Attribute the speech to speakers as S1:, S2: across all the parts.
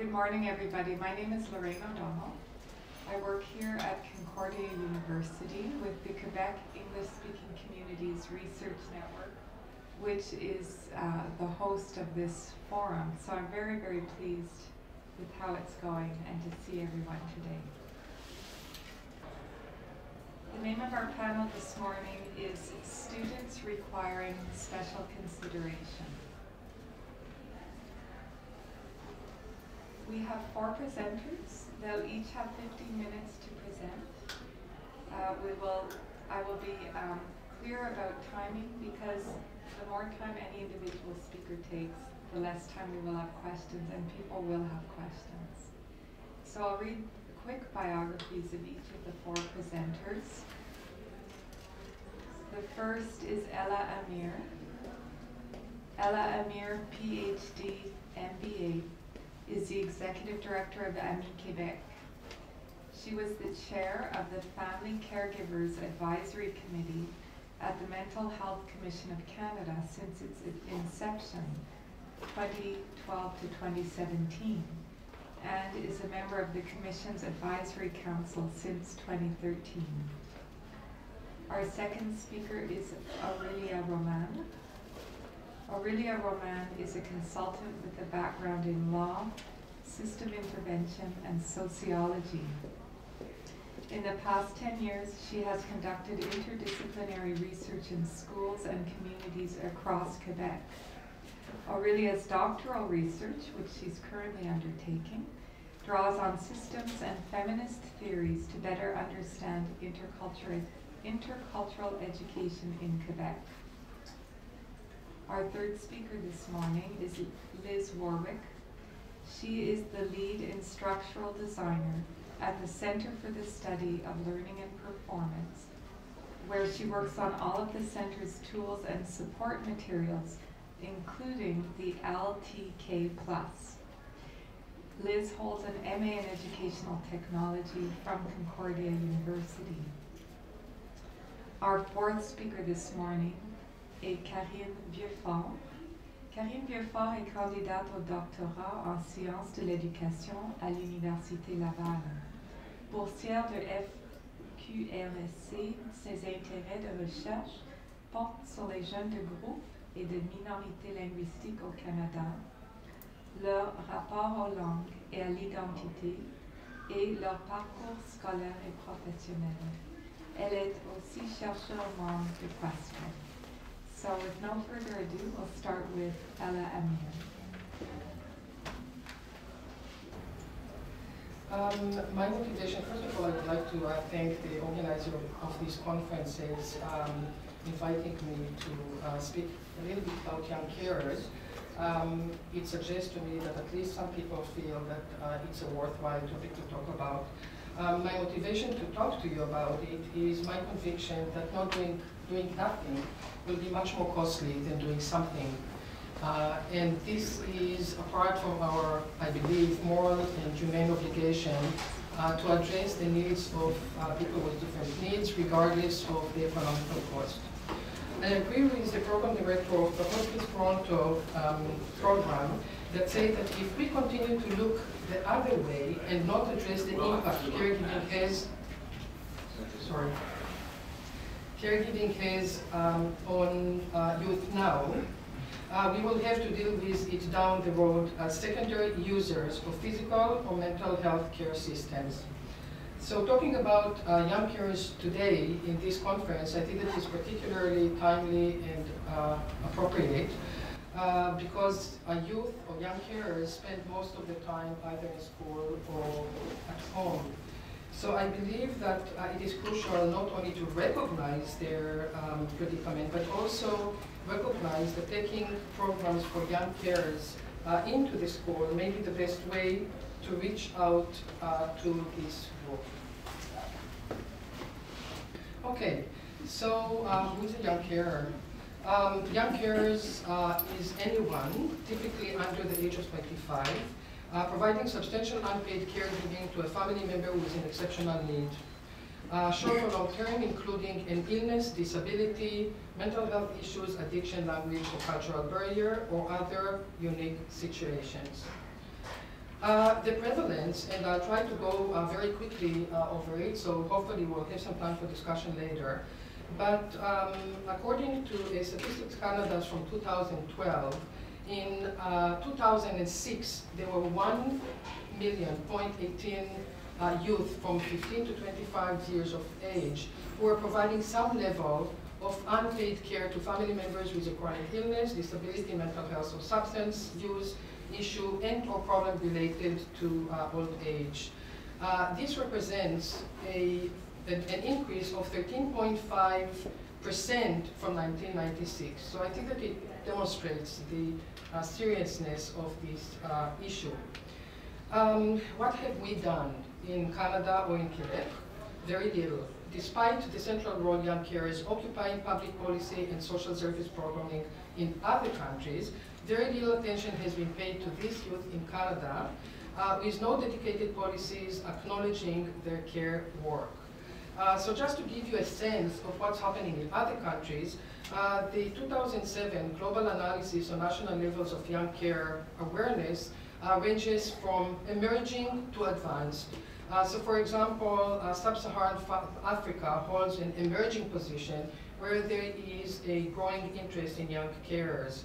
S1: Good morning, everybody. My name is Lorraine O'Donnell. I work here at Concordia University with the Quebec English-speaking Communities Research Network, which is the host of this forum. So I'm very, very pleased with how it's going and to see everyone today. The name of our panel this morning is Students Requiring Special Consideration. We have 4 presenters. They'll each have 15 minutes to present. I will be clear about timing because the more time any individual speaker takes, the less time we will have questions and people will have questions. So I'll read quick biographies of each of the 4 presenters. The first is Ella Amir. Ella Amir, PhD, MBA, is the Executive Director of AMI-Quebec. She was the chair of the Family Caregivers Advisory Committee at the Mental Health Commission of Canada since its inception, 2012 to 2017, and is a member of the Commission's Advisory Council since 2013. Our second speaker is Aurelia Roman. Aurelia Roman is a consultant with a background in law, system intervention, and sociology. In the past 10 years, she has conducted interdisciplinary research in schools and communities across Quebec. Aurelia's doctoral research, which she's currently undertaking, draws on systems and feminist theories to better understand intercultural education in Quebec. Our third speaker this morning is Liz Warwick. She is the lead instructional designer at the Center for the Study of Learning and Performance, where she works on all of the center's tools and support materials, including the LTK+. Liz holds an MA in Educational Technology from Concordia University. Our fourth speaker this morning est Karine Vieux-Fort. Karine Vieux-Fort est candidate au doctorat en sciences de l'éducation à l'Université Laval. Boursière de FQRSC, ses intérêts de recherche portent sur les jeunes de groupe et de minorités linguistiques au Canada, leur rapport aux langues et à l'identité et leur parcours scolaire et professionnel. Elle est aussi chercheure membre de QUESCREN. So with no further ado, we'll start with Ella Amir.
S2: My motivation, first of all, I would like to thank the organizer of these conferences inviting me to speak a little bit about young carers. It suggests to me that at least some people feel that it's a worthwhile topic to talk about. My motivation to talk to you about it is my conviction that not doing nothing will be much more costly than doing something. And this is apart from our, I believe, moral and humane obligation to address the needs of people with different needs, regardless of the economical cost. I agree with the program director of the Hospice Toronto program that say that if we continue to look the other way and not address the impact caregiving has on youth now, we will have to deal with it down the road as secondary users of physical or mental health care systems. So talking about young carers today in this conference, I think that is particularly timely and appropriate because youth or young carers spend most of the time either in school or at home. So I believe that it is crucial not only to recognize their predicament, but also recognize that taking programs for young carers into the school may be the best way to reach out to this group. Okay, so who's a young carer? Young carers is anyone, typically under the age of 25, providing substantial unpaid caregiving to a family member who is in exceptional need. Short or long term, including an illness, disability, mental health issues, addiction, language or cultural barrier, or other unique situations. The prevalence, and I'll try to go very quickly over it, so hopefully we'll have some time for discussion later. But according to Statistics Canada from 2012, in 2006, there were 1,000,018 youth from 15 to 25 years of age who were providing some level of unpaid care to family members with a chronic illness, disability, mental health, or substance use issue, and or problem related to old age. This represents an increase of 13.5% from 1996. So I think that it demonstrates the seriousness of this issue. What have we done in Canada or in Quebec? Very little. Despite the central role young carers occupying public policy and social service programming in other countries, very little attention has been paid to this youth in Canada, with no dedicated policies acknowledging their care work. So just to give you a sense of what's happening in other countries, the 2007 global analysis on national levels of young care awareness ranges from emerging to advanced. So for example, Sub-Saharan Africa holds an emerging position where there is a growing interest in young carers.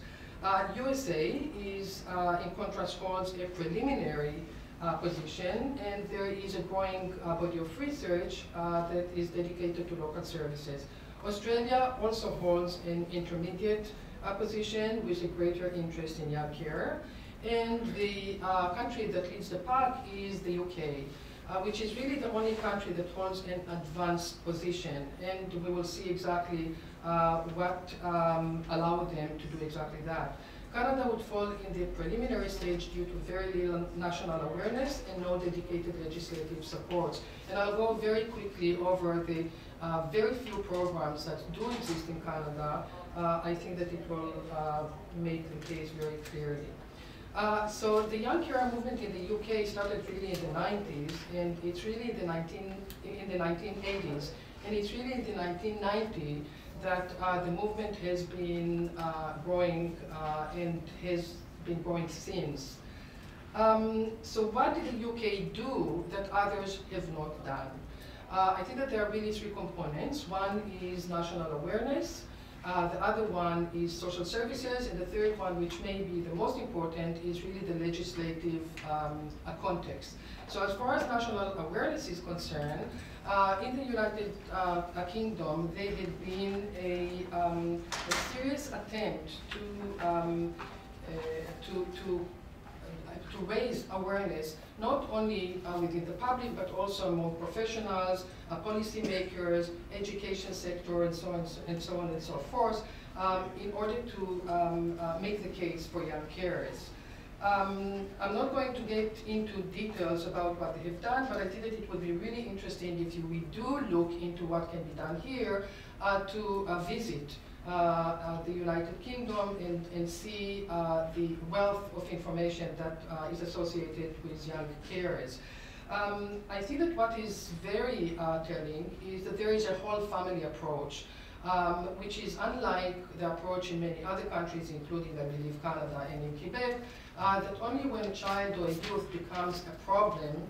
S2: USA is, in contrast, holds a preliminary position, and there is a growing body of research that is dedicated to local services. Australia also holds an intermediate position with a greater interest in young care, and the country that leads the pack is the UK, which is really the only country that holds an advanced position, and we will see exactly what allowed them to do exactly that. Canada would fall in the preliminary stage due to very little national awareness and no dedicated legislative support. And I'll go very quickly over the very few programs that do exist in Canada. I think that it will make the case very clearly. So the young carer movement in the UK started really in the 90s, and it's really in the 1980s, and it's really in the 1990s that the movement has been growing and has been growing since. So what did the UK do that others have not done? I think that there are really three components. One is national awareness, the other one is social services, and the third one, which may be the most important, is really the legislative context. So as far as national awareness is concerned, in the United Kingdom, there had been a serious attempt to raise awareness, not only within the public, but also among professionals, policymakers, education sector, and so on and so forth, in order to make the case for young carers. I'm not going to get into details about what they have done, but I think that it would be really interesting if we do look into what can be done here to visit the United Kingdom and see the wealth of information that is associated with young carers. I think that what is very telling is that there is a whole family approach, which is unlike the approach in many other countries, including, I believe, Canada and in Quebec, that only when a child or a youth becomes a problem,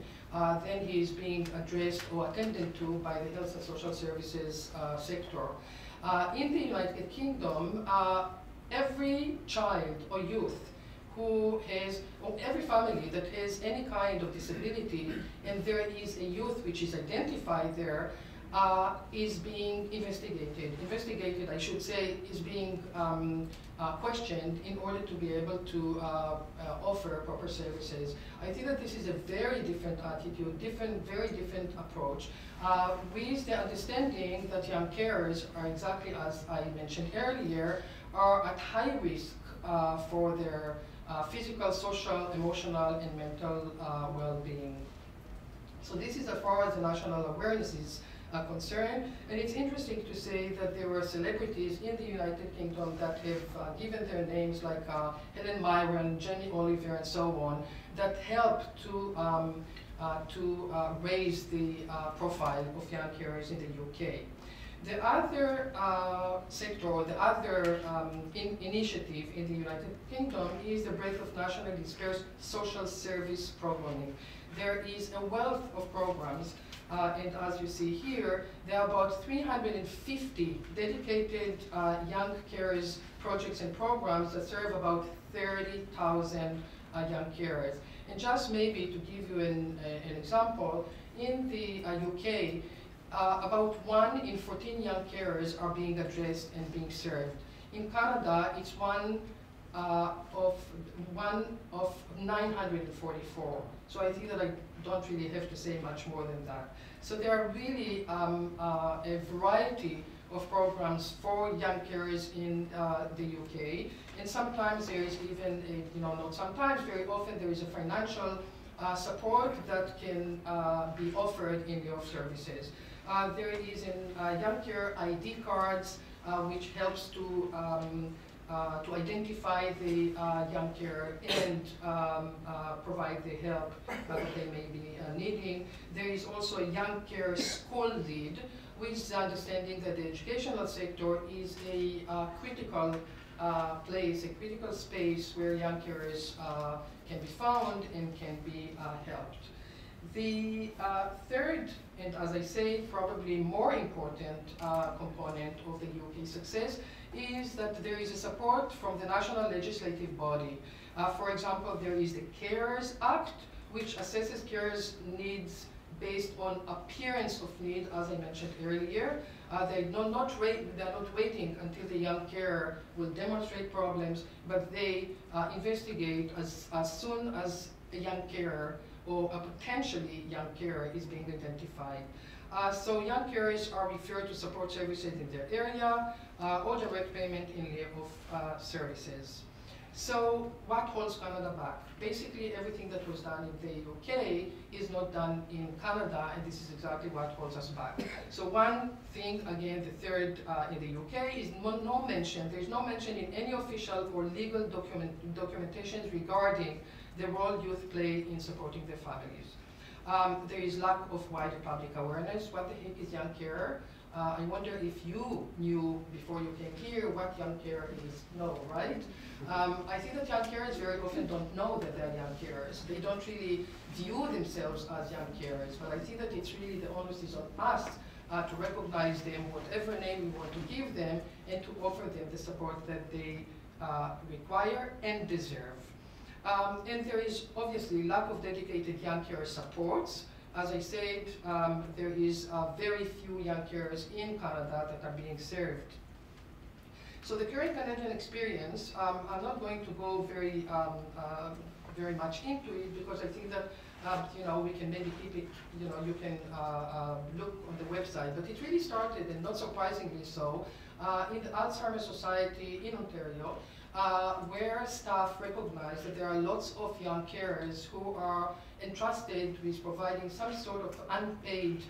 S2: then he is being addressed or attended to by the health and social services sector. In the United Kingdom, every child or youth who has, or every family that has any kind of disability, and there is a youth which is identified there, is being investigated, I should say, is being questioned in order to be able to offer proper services. I think that this is a very different attitude, very different approach, with the understanding that young carers are, exactly as I mentioned earlier, are at high risk for their physical, social, emotional, and mental well-being. So this is as far as the national awareness is concerned, and it's interesting to say that there were celebrities in the United Kingdom that have given their names, like Helen Mirren, Jamie Oliver, and so on, that helped to raise the profile of young carers in the UK. The other sector, the other initiative in the United Kingdom is the breadth of nationally dispersed social service programming. There is a wealth of programs, and as you see here, there are about 350 dedicated young carers projects and programs that serve about 30,000 young carers. And just maybe to give you an example, in the UK, about 1 in 14 young carers are being addressed and being served. In Canada, it's one of 944. So I think that I don't really have to say much more than that. So there are really a variety of programs for young carers in the UK. And sometimes there is even, not sometimes, very often there is a financial support that can be offered in your services. There is young care ID cards, which helps to identify the young carer and provide the help that they may be needing. There is also a young care school lead, with the understanding that the educational sector is a critical place, a critical space where young carers can be found and can be helped. The third, and as I say, probably more important component of the UK success is that there is a support from the national legislative body. For example, there is the Carers Act, which assesses carers' needs based on appearance of need, as I mentioned earlier. They're not waiting until the young carer will demonstrate problems, but they investigate as soon as a young carer or a potentially young carer is being identified. So young carers are referred to support services in their area or direct payment in lieu of services. So what holds Canada back? Basically everything that was done in the UK is not done in Canada, and this is exactly what holds us back. So one thing, again, the third in the UK is there's no mention in any official or legal documentations regarding the role youth play in supporting their families. There is lack of wider public awareness. What the heck is young carer? I wonder if you knew before you came here what young carer is. No, right? I think that young carers very often don't know that they're young carers. They don't really view themselves as young carers, but I think that it's really the onus is on us to recognize them, whatever name we want to give them, and to offer them the support that they require and deserve. And there is obviously lack of dedicated young care supports. As I said, there is very few young carers in Canada that are being served. So the current Canadian experience, I'm not going to go very much into it because I think that we can maybe keep it, you can look on the website. But it really started, and not surprisingly so, in the Alzheimer's Society in Ontario, where staff recognize that there are lots of young carers who are entrusted with providing some sort of unpaid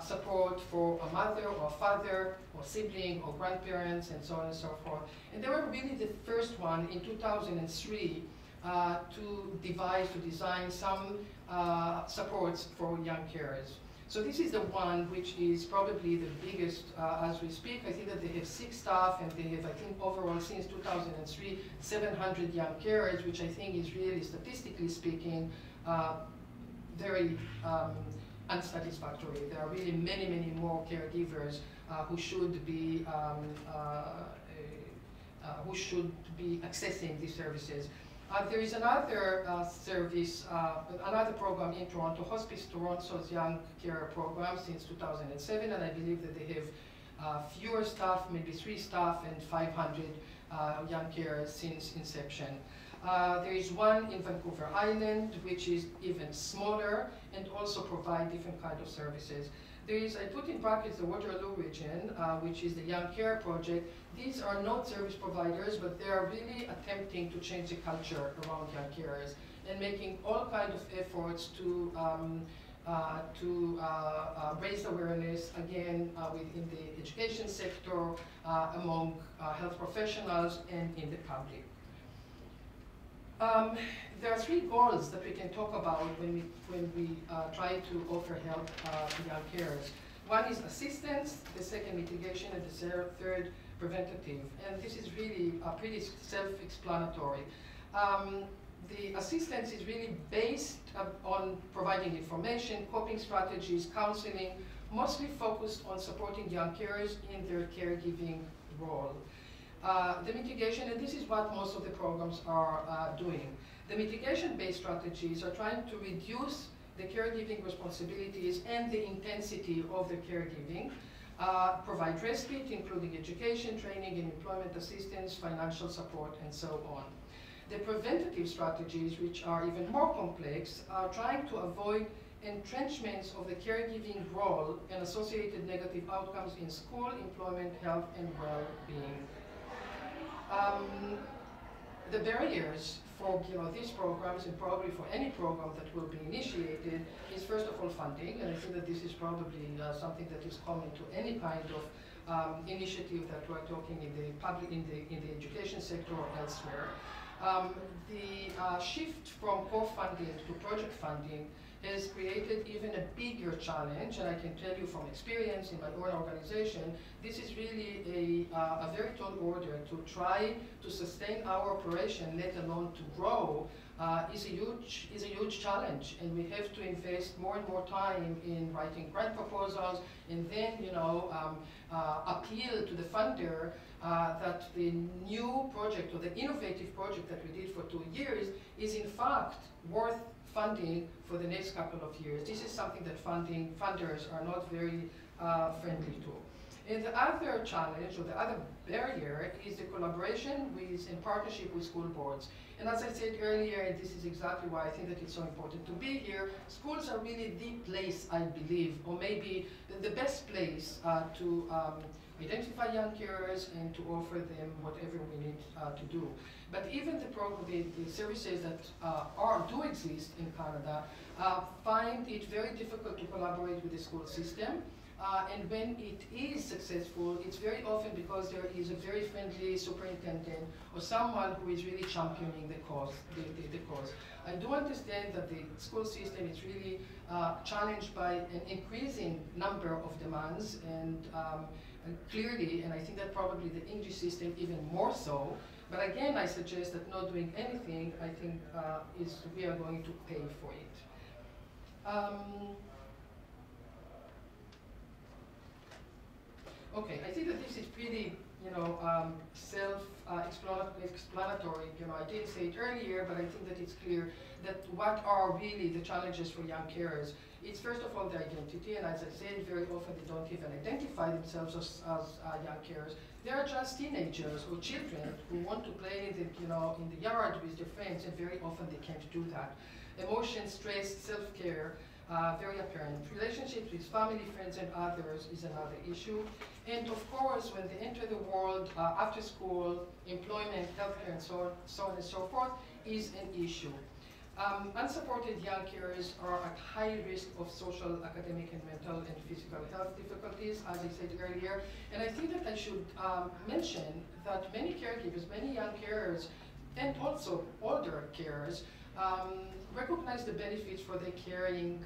S2: support for a mother or father or sibling or grandparents and so on and so forth. And they were really the first one in 2003 to design some supports for young carers. So this is the one which is probably the biggest as we speak. I think that they have 6 staff, and they have, I think, overall since 2003, 700 young carers, which I think is really, statistically speaking, very unsatisfactory. There are really many, many more caregivers who should be accessing these services. There is another service, another program in Toronto, Hospice Toronto's Young Care Program since 2007, and I believe that they have fewer staff, maybe 3 staff and 500 young carers since inception. There is one in Vancouver Island, which is even smaller and also provide different kind of services. There is, I put in brackets, the Waterloo region, which is the Young Care Project. These are not service providers, but they are really attempting to change the culture around young carers and making all kinds of efforts to raise awareness, again, within the education sector, among health professionals, and in the public. There are 3 goals that we can talk about when we try to offer help to young carers. One is assistance, the second mitigation, and the third preventative. And this is really pretty self-explanatory. The assistance is really based on providing information, coping strategies, counseling, mostly focused on supporting young carers in their caregiving role. The mitigation, and this is what most of the programs are doing. The mitigation-based strategies are trying to reduce the caregiving responsibilities and the intensity of the caregiving, provide respite, including education, training, and employment assistance, financial support, and so on. The preventative strategies, which are even more complex, are trying to avoid entrenchments of the caregiving role and associated negative outcomes in school, employment, health, and well-being. The barriers for these programs, and probably for any program that will be initiated, is first of all funding, and I think that this is probably something that is common to any kind of initiative that we're talking in the public, in the education sector or elsewhere. The shift from core funding to project funding has created even a bigger challenge, and I can tell you from experience in my own organization, this is really a very tall order. To try to sustain our operation, let alone to grow, is a huge challenge, and we have to invest more and more time in writing grant proposals, and then appeal to the funder that the new project or the innovative project that we did for 2 years is in fact worth funding for the next couple of years. This is something that funders are not very friendly to. And the other challenge, or the other barrier, is the collaboration with and partnership with school boards. And as I said earlier, and this is exactly why I think that it's so important to be here, schools are really the place, I believe, or maybe the best place to identify young carers and to offer them whatever we need to do. But even the services that do exist in Canada find it very difficult to collaborate with the school system. And when it is successful, it's very often because there is a very friendly superintendent or someone who is really championing the cause. I do understand that the school system is really challenged by an increasing number of demands, and clearly, and I think that probably the English system even more so. But again, I suggest that not doing anything, I think, we are going to pay for it. Okay, I think that this is pretty, self-explanatory. I didn't say it earlier, but I think that it's clear that what are really the challenges for young carers. It's first of all the identity, and as I said, very often they don't even identify themselves as young carers. They are just teenagers or children who want to play in the yard with their friends, and very often they can't do that. Emotion, stress, self-care, very apparent. Relationships with family, friends, and others is another issue. And of course, when they enter the world after school, employment, healthcare, and so on and so forth, is an issue. Unsupported young carers are at high risk of social, academic, and mental and physical health difficulties, as I said earlier. And I think that I should mention that many caregivers, many young carers, and also older carers, recognize the benefits for their caring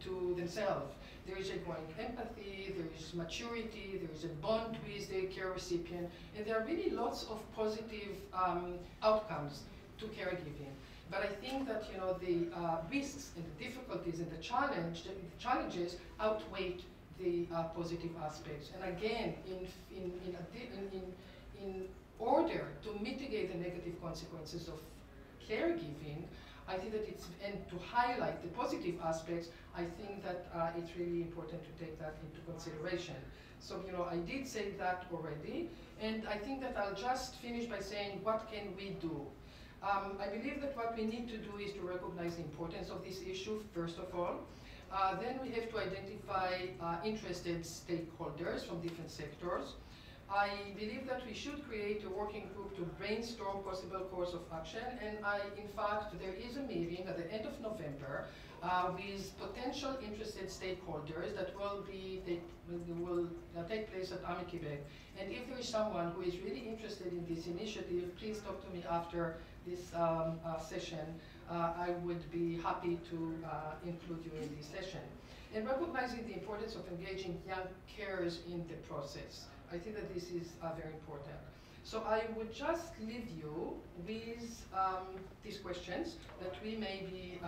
S2: to themselves. There is a growing empathy, there is maturity, there is a bond with the care recipient, and there are really lots of positive outcomes to caregiving. But I think that the risks and the difficulties and the challenges outweigh the positive aspects. And again, in order to mitigate the negative consequences of caregiving, I think that and to highlight the positive aspects, I think that it's really important to take that into consideration. So, I did say that already, and I think that I'll just finish by saying, what can we do? I believe that what we need to do is to recognize the importance of this issue, first of all. Then we have to identify interested stakeholders from different sectors. I believe that we should create a working group to brainstorm possible course of action, and in fact, there is a meeting at the end of November with potential interested stakeholders that will take place at AMI-Quebec. And if there is someone who is really interested in this initiative, please talk to me after this session. I would be happy to include you in this session. and recognizing the importance of engaging young carers in the process. I think that this is very important. So I would just leave you with these questions that we may be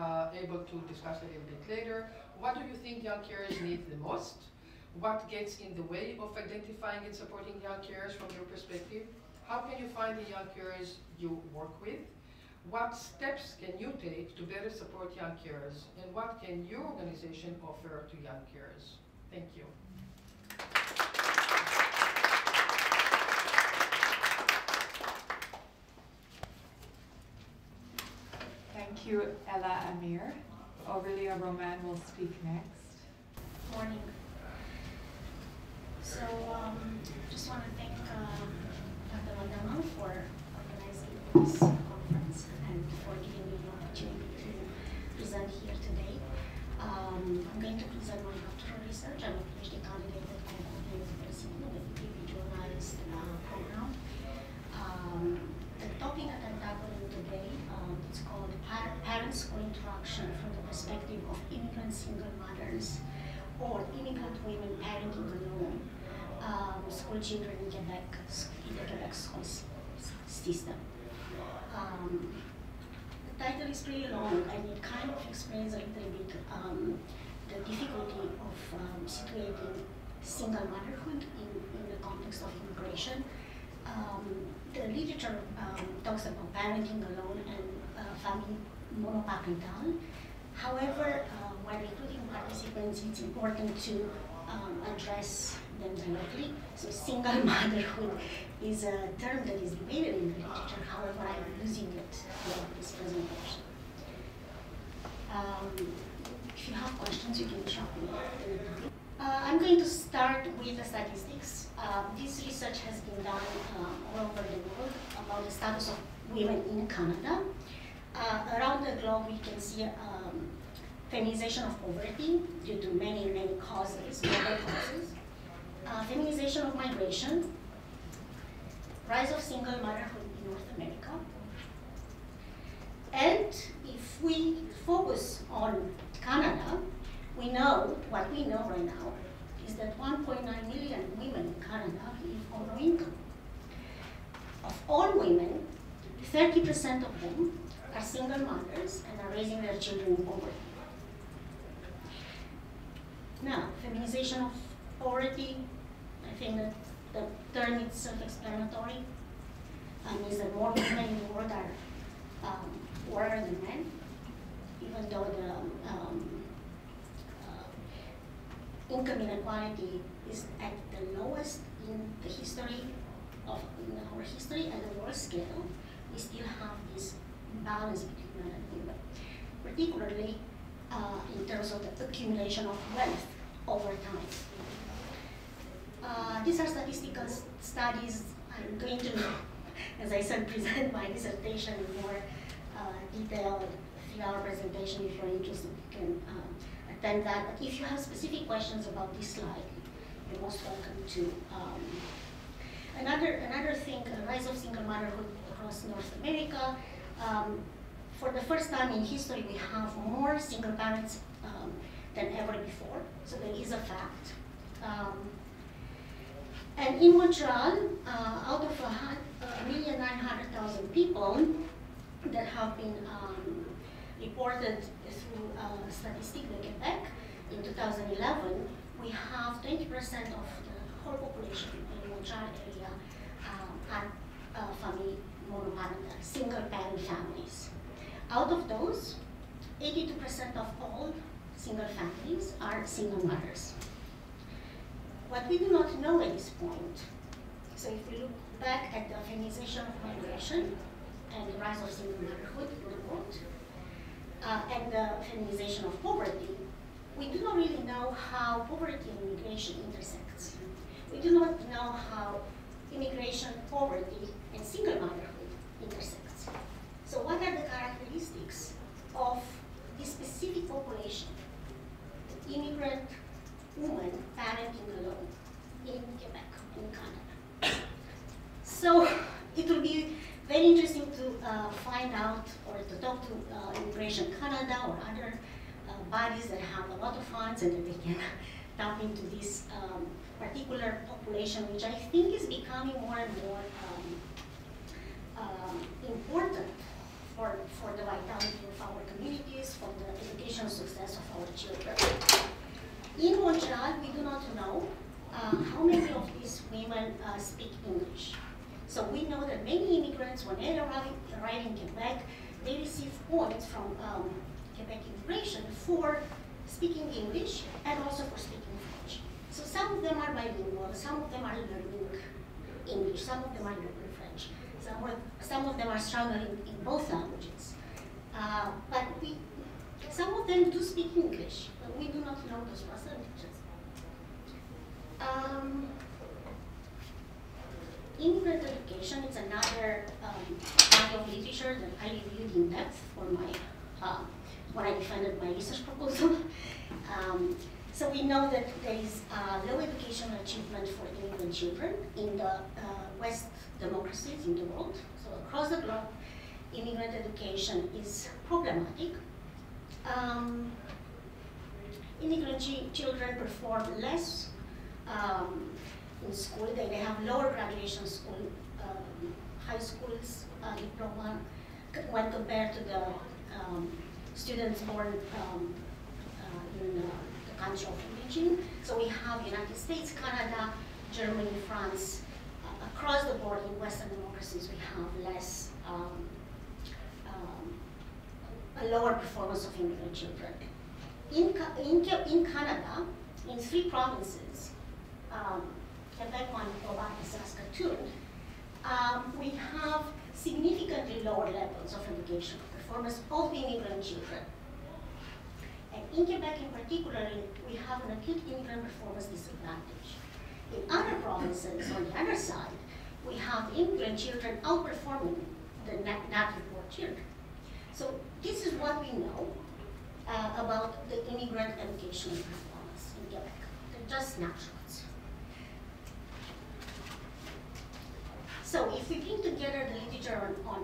S2: able to discuss a little bit later. What do you think young carers need the most? What gets in the way of identifying and supporting young carers from your perspective? How can you find the young carers you work with? What steps can you take to better support young carers? And what can your organization offer to young carers? Thank you.
S1: Thank you, Ella Amir. Aurelia Roman will speak next.
S3: Morning. So, just want to thank Dr. O'Donnell for organizing this conference and for giving me the opportunity to present here today. I'm going to present my doctoral research. I'm a PhD candidate at Concordia University with a individualized program. The topic that I'm tackling today is called Parent-School Interaction from the Perspective of Immigrant Single Mothers or Immigrant Women Parenting Alone, School Children in Quebec, in the Quebec school system. The title is pretty long and it kind of explains a little bit the difficulty of situating single motherhood in the context of immigration. The literature talks about parenting alone and family monoparental. However, while recruiting participants, it's important to address them directly. So single motherhood is a term that is debated in the literature. However, I'm using it for this presentation. If you have questions, you can stop me. I'm going to start with the statistics. This research has been done all over the world about the status of women in Canada. Around the globe, we can see feminization of poverty due to many, many causes, global causes. Feminization of migration, rise of single motherhood in North America. And if we focus on Canada, we know, what we know right now, is that 1.9 million women in Canada live on low income. Of all women, 30% of them are single mothers and are raising their children in poverty. Now, feminization of poverty, I think that the term is self-explanatory. Means that more women in the world are poorer than men, even though the income inequality is at the lowest in the history of our history at the world scale. We still have this balance between men and women, particularly in terms of the accumulation of wealth over time. These are statistical studies. I'm going to, as I said, present my dissertation in more detailed 3-hour presentation. If you're interested, you can attend that. But if you have specific questions about this slide, you're most welcome to. Another thing, rise of single motherhood across North America. For the first time in history, we have more single parents than ever before. So there is a fact. And in Montreal, out of 1,900,000 people that have been reported through Statistique de Quebec in 2011, we have 20% of the whole population in Montreal area are family monoparental, single parent families. Out of those, 82% of all single families are single mothers. What we do not know at this point, so if we look back at the feminization of migration and the rise of single motherhood in the world, and the feminization of poverty, we do not really know how poverty and immigration intersects. We do not know how immigration, poverty, and single motherhood intersects. So what are the characteristics of this specific population, the immigrant woman parenting alone in Quebec, in Canada? So it will be very interesting to find out or to talk to Immigration Canada or other bodies that have a lot of funds and that they can tap into this particular population, which I think is becoming more and more important for the vitality of our communities, for the educational success of our children. In Montreal, we do not know how many of these women speak English. So we know that many immigrants, when they arrive in Quebec, they receive points from Quebec Immigration for speaking English and also for speaking French. So some of them are bilingual, some of them are learning English, some of them are learning French. Some of them are struggling in both languages. But some of them do speak English, but we do not know those percentages. Immigrant education is another body of literature that I reviewed in depth for my, when I defended my research proposal. So we know that there is low educational achievement for immigrant children in the West democracies in the world. So across the globe, immigrant education is problematic. Immigrant children perform less in school. They have lower graduation school, high school's diploma when compared to the students born in the country of origin. So we have United States, Canada, Germany, France. Across the board in Western democracies, we have less, a lower performance of immigrant children. In Canada, in 3 provinces, Quebec, Manitoba, and Saskatoon, we have significantly lower levels of educational performance of immigrant children. And in Quebec in particular, we have an acute immigrant performance disadvantage. In other provinces, on the other side, we have immigrant children outperforming the native born children. So this is what we know about the immigrant educational performance in Quebec. They're just snapshots. So if we bring together the literature on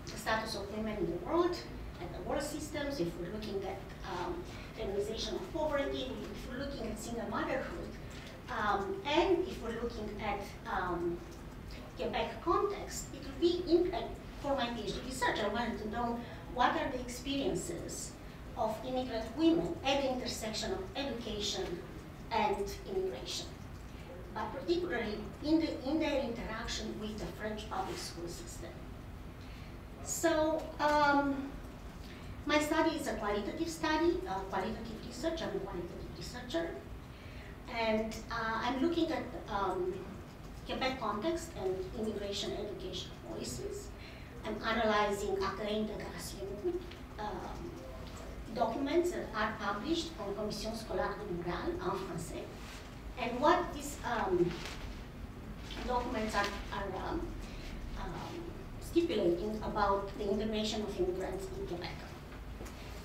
S3: the status of women in the world and the world systems, if we're looking at feminization of poverty, if we're looking at single motherhood, and if we're looking at Quebec context, it would be, for my PhD research, I wanted to know what are the experiences of immigrant women at the intersection of education and immigration, but particularly in their interaction with the French public school system. So my study is a qualitative study, qualitative research. I'm a qualitative researcher. And I'm looking at Quebec context and immigration education policies. I'm analyzing accueil d'intégration documents that are published on Commission Scolaire de Montréal en français. And what these documents are stipulating about the integration of immigrants in Quebec.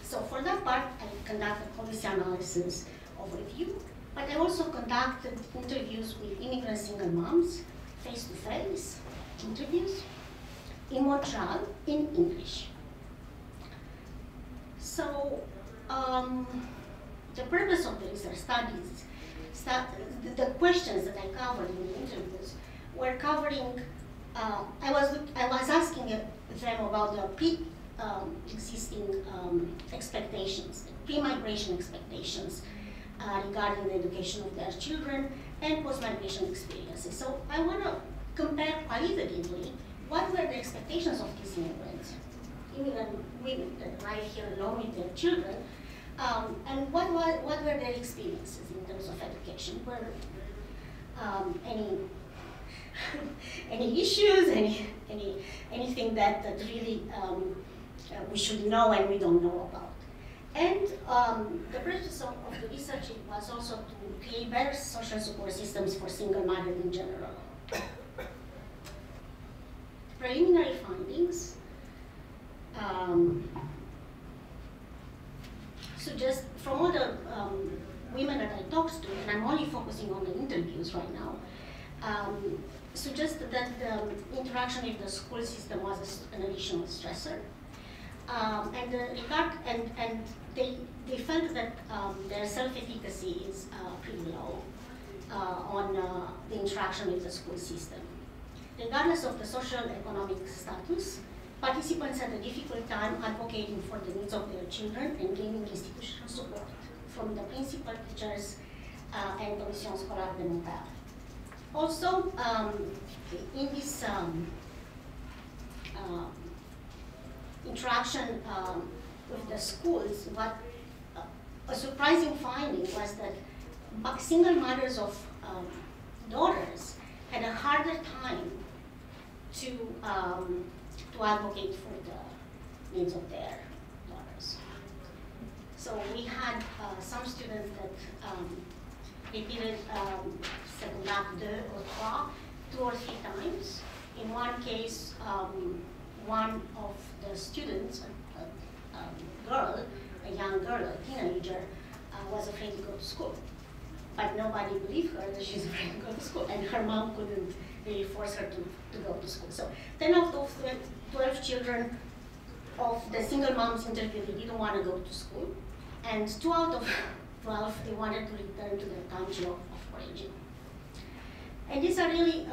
S3: So for that part, I conducted policy analysis overview. But I also conducted interviews with immigrant single moms, face-to-face interviews, in Montreal, in English. So the purpose of the research studies, the questions that I covered in the interviews were covering, I was asking them about the pre-existing expectations, pre-migration expectations, regarding the education of their children and post-migration experiences. So I want to compare qualitatively what were the expectations of these immigrant women that arrive here alone with their children, and what were their experiences in terms of education. Were any issues, anything that really we should know and we don't know about. And the purpose of the research was also to create better social support systems for single mothers in general. Preliminary findings suggest, from all the women that I talked to, and I'm only focusing on the interviews right now, suggested that the interaction with the school system was an additional stressor. And they felt that their self-efficacy is pretty low on the interaction with the school system. Regardless of the social economic status, participants had a difficult time advocating for the needs of their children and gaining institutional support from the principal teachers and Commission Scolaire de mon Père. Also, in this interaction with the schools, what a surprising finding was that single mothers of daughters had a harder time to advocate for the needs of their daughters. So we had some students that repeated secondaire 2 or 3, 2 or 3 times. In one case, one of the students, a young girl, a teenager, was afraid to go to school. But nobody believed her that she's afraid to go to school, and her mom couldn't really force her to go to school. So 10 out of 12 children of the single moms interviewed, they didn't want to go to school, and 2 out of 12, they wanted to return to their country of origin. And these are really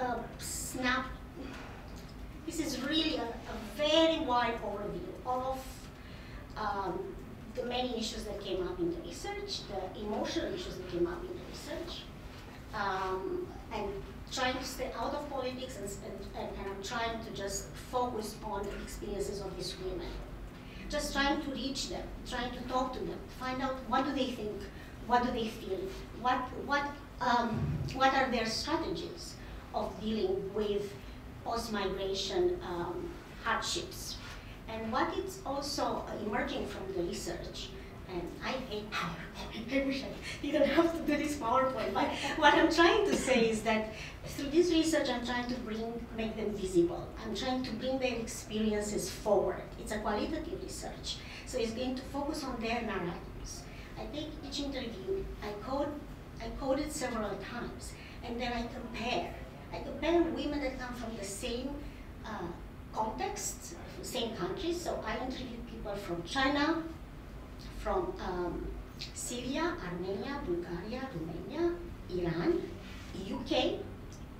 S3: this is really a very wide overview of the many issues that came up in the research, the emotional issues that came up in the research, and trying to stay out of politics, and I'm trying to just focus on the experiences of these women. Just trying to reach them, trying to talk to them, find out what do they think, what do they feel, what are their strategies of dealing with post-migration hardships. And what is also emerging from the research, and I hate PowerPoint, I wish I didn't have to do this PowerPoint, but what I'm trying to say is that through this research, I'm trying to make them visible. I'm trying to bring their experiences forward. It's a qualitative research, so it's going to focus on their narratives. I take each interview, I code it several times, and then I compare women that come from the same contexts, same countries. So I interviewed people from China, from Syria, Armenia, Bulgaria, Romania, Iran, UK,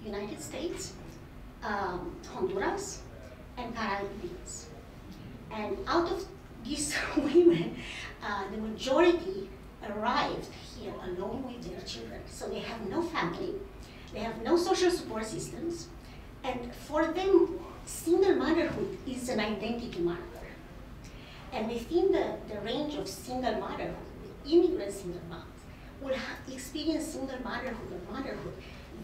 S3: United States, Honduras, and Caribbeans. And out of these women, the majority arrived here alone with their children. So they have no family, they have no social support systems, and for them, single motherhood is an identity marker. And within the range of single motherhood, immigrant single moms will experience single motherhood or motherhood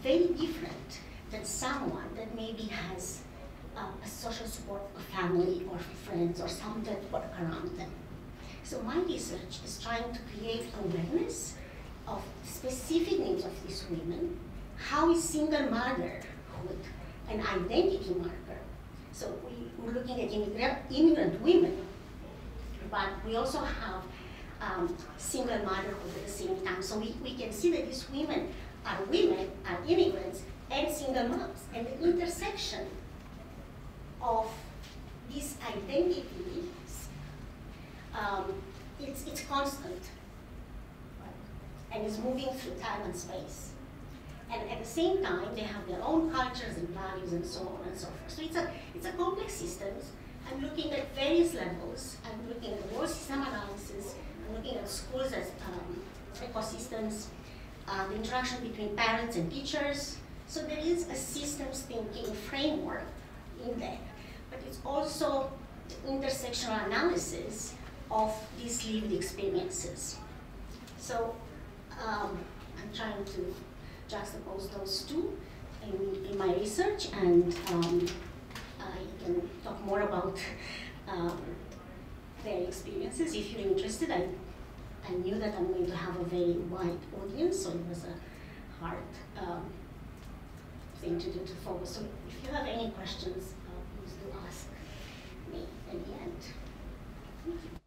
S3: very different than someone that maybe has a social support, a family or friends or some that work around them. So my research is trying to create awareness of specific needs of these women. How is single motherhood an identity marker? So we're looking at immigrant women, but we also have single motherhood at the same time. So we can see that these women, are immigrants, and single moms. And the intersection of these identities, it's constant, and it's moving through time and space. And at the same time, they have their own cultures and values and so on and so forth. So it's a complex system. I'm looking at various levels. I'm looking at the world system analysis. I'm looking at schools as ecosystems, the interaction between parents and teachers. So there is a systems thinking framework in there. But it's also the intersectional analysis of these lived experiences. So I'm trying to juxtapose those two in my research, and I can talk more about their experiences if you're interested. I knew that I'm going to have a very wide audience, so it was a hard thing to do, to focus. So if you have any questions, please do ask me at the end. Thank you.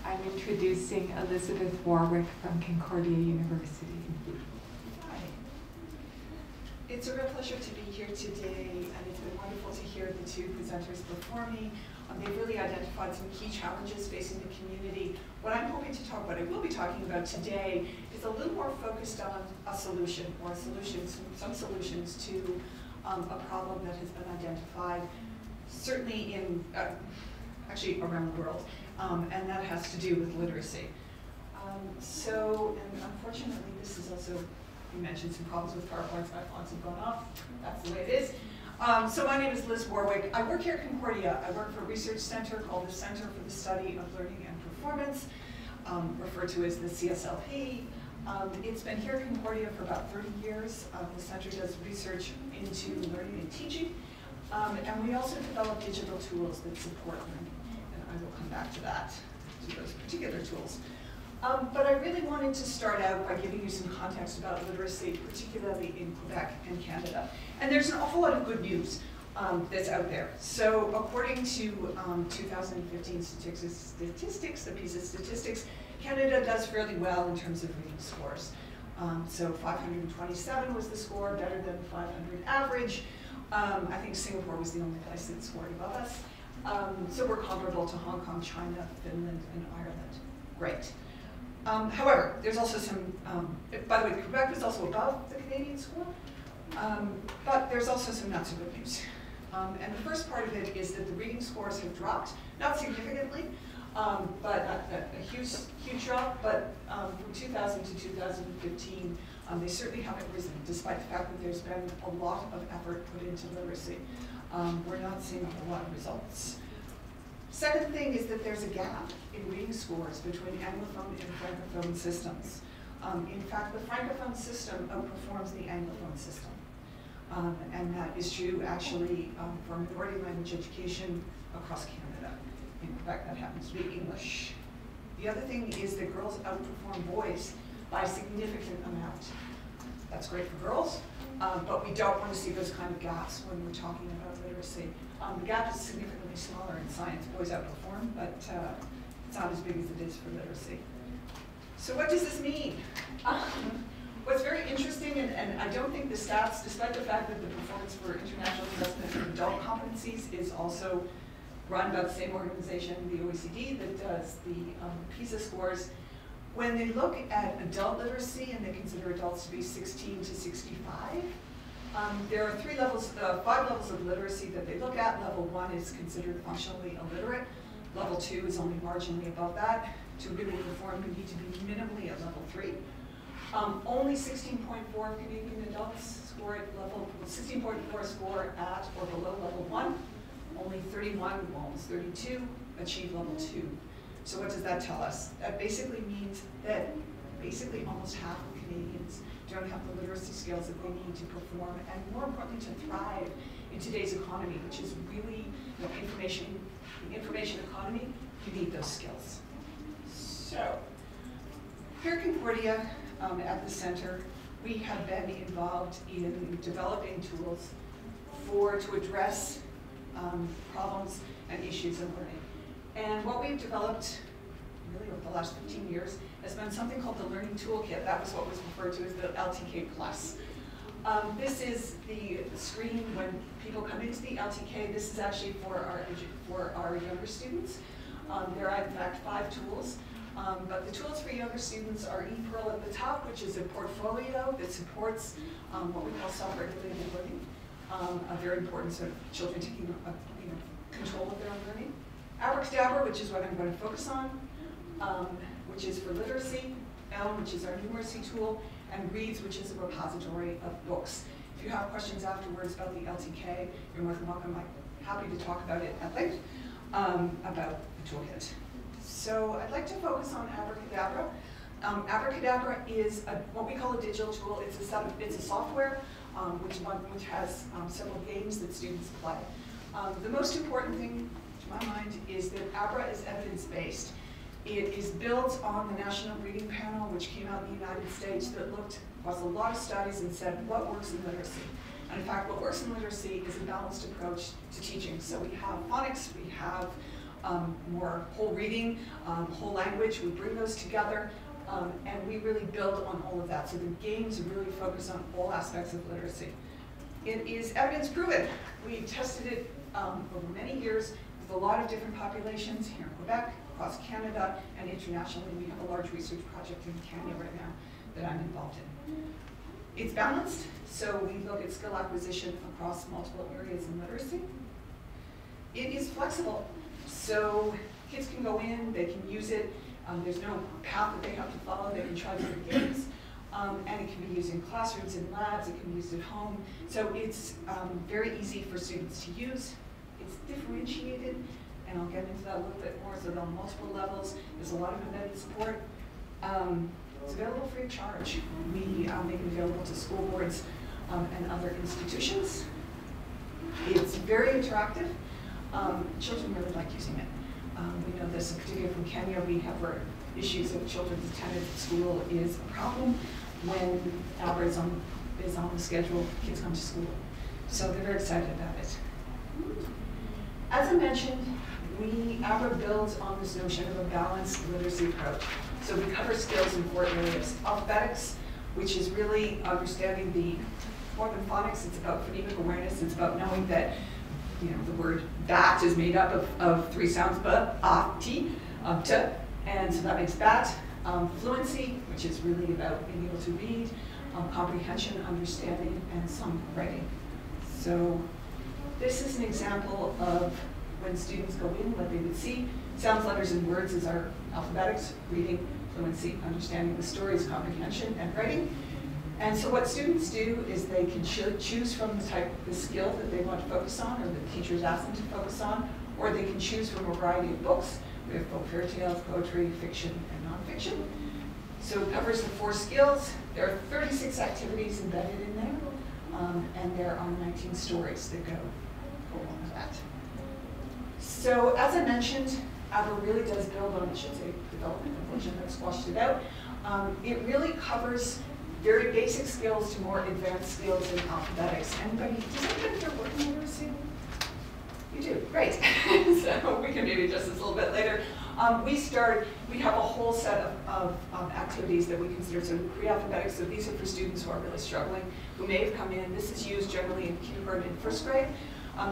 S1: I'm introducing Elizabeth Warwick from Concordia University.
S2: Hi.
S4: It's a real pleasure to be here today, and it's been wonderful to hear the two presenters before me. They've really identified some key challenges facing the community. What I'm hoping to talk about, I will be talking about today, is a little more focused on a solution, or solutions, some solutions to a problem that has been identified, certainly in, actually around the world, and that has to do with literacy. And unfortunately, this is also, you mentioned some problems with PowerPoints, my fonts have gone off, that's the way it is. So my name is Liz Warwick. I work here at Concordia. I work for a research center called the Center for the Study of Learning and Performance, referred to as the CSLP. It's been here at Concordia for about 30 years. The center does research into learning and teaching, and we also develop digital tools that support learning, and I will come back to that, to those particular tools. But I really wanted to start out by giving you some context about literacy, particularly in Quebec and Canada. And there's an awful lot of good news that's out there. So according to 2015 statistics, the piece of statistics, Canada does fairly well in terms of reading scores. So 527 was the score, better than 500 average. I think Singapore was the only place that scored above us. So we're comparable to Hong Kong, China, Finland, and Ireland. Great. However, there's also some, by the way, Quebec was also above the Canadian score, but there's also some not so good news. And the first part of it is that the reading scores have dropped, not significantly, but a huge drop, but from 2000 to 2015, they certainly haven't risen, despite the fact that there's been a lot of effort put into literacy. We're not seeing a whole lot of results. Second thing is that there's a gap in reading scores between Anglophone and Francophone systems. In fact, the Francophone system outperforms the Anglophone system. And that is true actually for minority language education across Canada. In Quebec, that happens to be English. The other thing is that girls outperform boys by a significant amount. That's great for girls, but we don't want to see those kind of gaps when we're talking about literacy. The gap is significantly smaller in science. Boys outperform, but it's not as big as it is for literacy. So what does this mean? What's very interesting, and I don't think the stats, despite the fact that the performance for international assessment of adult competencies is also run by the same organization, the OECD, that does the PISA scores, when they look at adult literacy and they consider adults to be 16 to 65, there are 5 levels of literacy that they look at. Level 1 is considered functionally illiterate. Level 2 is only marginally above that. To really perform, you need to be minimally at level 3. Only 16.4 Canadian adults score at level, 16.4 score at or below level 1. Only 31, almost 32, achieve level 2. So what does that tell us? That basically means that basically almost half of Canadians don't have the literacy skills that they need to perform, and more importantly, to thrive in today's economy, which is really the information economy. You need those skills. So, here at Concordia, at the center, we have been involved in developing tools to address problems and issues in learning. And what we've developed really over the last 15 years has been something called the Learning Toolkit. That was what was referred to as the LTK+. This is the screen when people come into the LTK. This is actually for our younger students. There are in fact 5 tools. But the tools for younger students are ePearl at the top, which is a portfolio that supports what we call self-regulated learning, a very important sort of children taking control of their own learning. Abracadabra, which is what I'm going to focus on, which is for literacy. Elm, which is our numeracy tool, and Reads, which is a repository of books. If you have questions afterwards about the LTK, you're more than welcome. I'm happy to talk about it at length, about the toolkit. So I'd like to focus on Abracadabra. Abracadabra is what we call a digital tool. It's a software which has several games that students play. The most important thing, to my mind, is that Abra is evidence-based. It is built on the National Reading Panel, which came out in the United States, that looked across a lot of studies and said, what works in literacy? And in fact, what works in literacy is a balanced approach to teaching. So we have phonics, we have more whole reading, whole language, we bring those together, and we really build on all of that. So the games really focus on all aspects of literacy. It is evidence proven. We tested it over many years with a lot of different populations here in Quebec, across Canada, and internationally. We have a large research project in Canada right now that I'm involved in. It's balanced, so we look at skill acquisition across multiple areas in literacy. It is flexible, so kids can go in, they can use it. There's no path that they have to follow. They can try different games. And it can be used in classrooms, in labs, it can be used at home. So it's very easy for students to use. It's differentiated, and I'll get into that a little bit more, so on multiple levels. There's a lot of embedded support. It's available free of charge. We make it available to school boards and other institutions. It's very interactive. Children really like using it. We know this, in particular from Kenya, we have where issues of children's attendance at school is a problem. When ABRA is on the schedule, kids come to school. So they're very excited about it. As I mentioned, ABRA builds on this notion of a balanced literacy approach. So we cover skills in 4 areas. Alphabetics, which is really understanding more than phonics, it's about phonemic awareness, it's about knowing that the word bat is made up of 3 sounds, b, a, t, t, and so that makes bat. Fluency, which is really about being able to read, comprehension, understanding, and some writing. So this is an example of when students go in, what they would see. Sounds, letters, and words is our alphabetics, reading, fluency, understanding the stories, comprehension, and writing. And so what students do is they can choose from the skill that they want to focus on, or the teachers ask them to focus on, or they can choose from a variety of books. We have both fairy tales, poetry, fiction, and nonfiction. So it covers the 4 skills. There are 36 activities embedded in there, and there are 19 stories that go along with that. So as I mentioned, ABRA really does build on, I should say, development. Unfortunately, I've squashed it out. It really covers very basic skills to more advanced skills in alphabetics. Does anybody here work in literacy? You do, great. So we can maybe address this a little bit later. We have a whole set of activities that we consider sort of pre-alphabetic. So these are for students who are really struggling, who may have come in. This is used generally in kindergarten and 1st grade,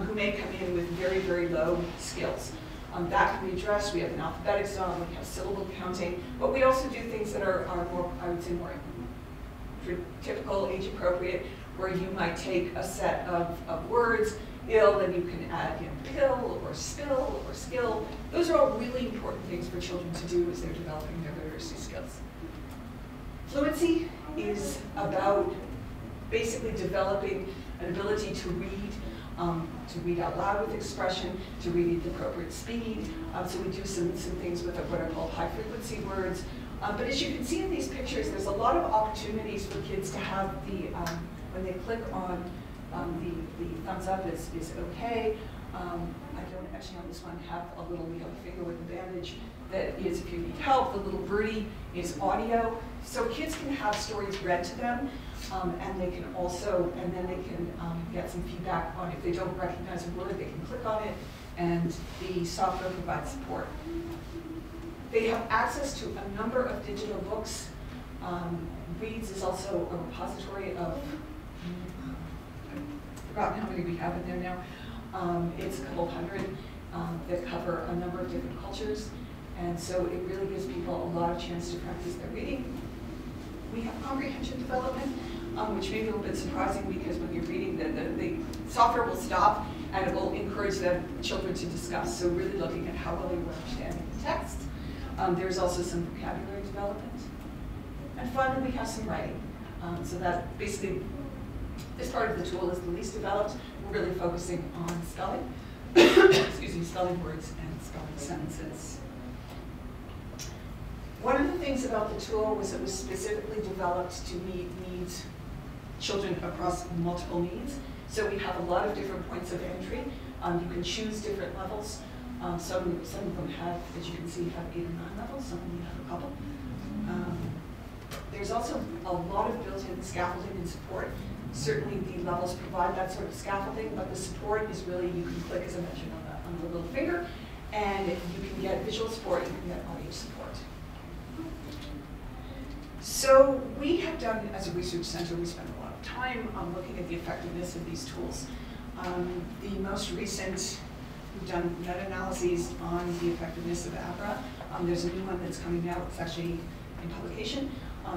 S4: who may come in with very, very low skills. That can be addressed. We have an alphabetic zone, we have syllable counting, but we also do things that are more, I would say, more typical, age appropriate, where you might take a set of words, ill, and you can add pill or spill or skill. Those are all really important things for children to do as they're developing their literacy skills. Fluency is about basically developing an ability to read out loud with expression, to read at the appropriate speed. So we do some things with what are called high frequency words. But as you can see in these pictures, there's a lot of opportunities for kids to have when they click on the thumbs up is okay. I don't actually on this one have we have a finger with a bandage that is, if you need help, the little birdie is audio. So kids can have stories read to them, and they can also, and then they can get some feedback on if they don't recognize a word, they can click on it, and the software provides support. They have access to a number of digital books. Reads is also a repository of, I've forgotten how many we have in there now. It's a couple hundred that cover a number of different cultures. And so it really gives people a lot of chance to practice their reading. We have comprehension development, which may be a little bit surprising because when you're reading, the software will stop and it will encourage the children to discuss. So really looking at how well you're understanding the text. There's also some vocabulary development. And finally, we have some writing. So that basically, this part of the tool is the least developed. We're really focusing on spelling, excuse me, spelling words and spelling sentences. One of the things about the tool was it was specifically developed to meet needs, children across multiple needs. So we have a lot of different points of entry. You can choose different levels. Some of them have, as you can see, have 8 or 9 levels. Some of them have a couple. There's also a lot of built-in scaffolding and support. Certainly the levels provide that sort of scaffolding, but the support is really, you can click, as I mentioned, on the little finger, and you can get visual support, you can get audio support. So we have done, as a research center, we spend a lot of time looking at the effectiveness of these tools. The most recent, we've done meta-analyses on the effectiveness of ABRA. There's a new one that's coming out. It's actually in publication.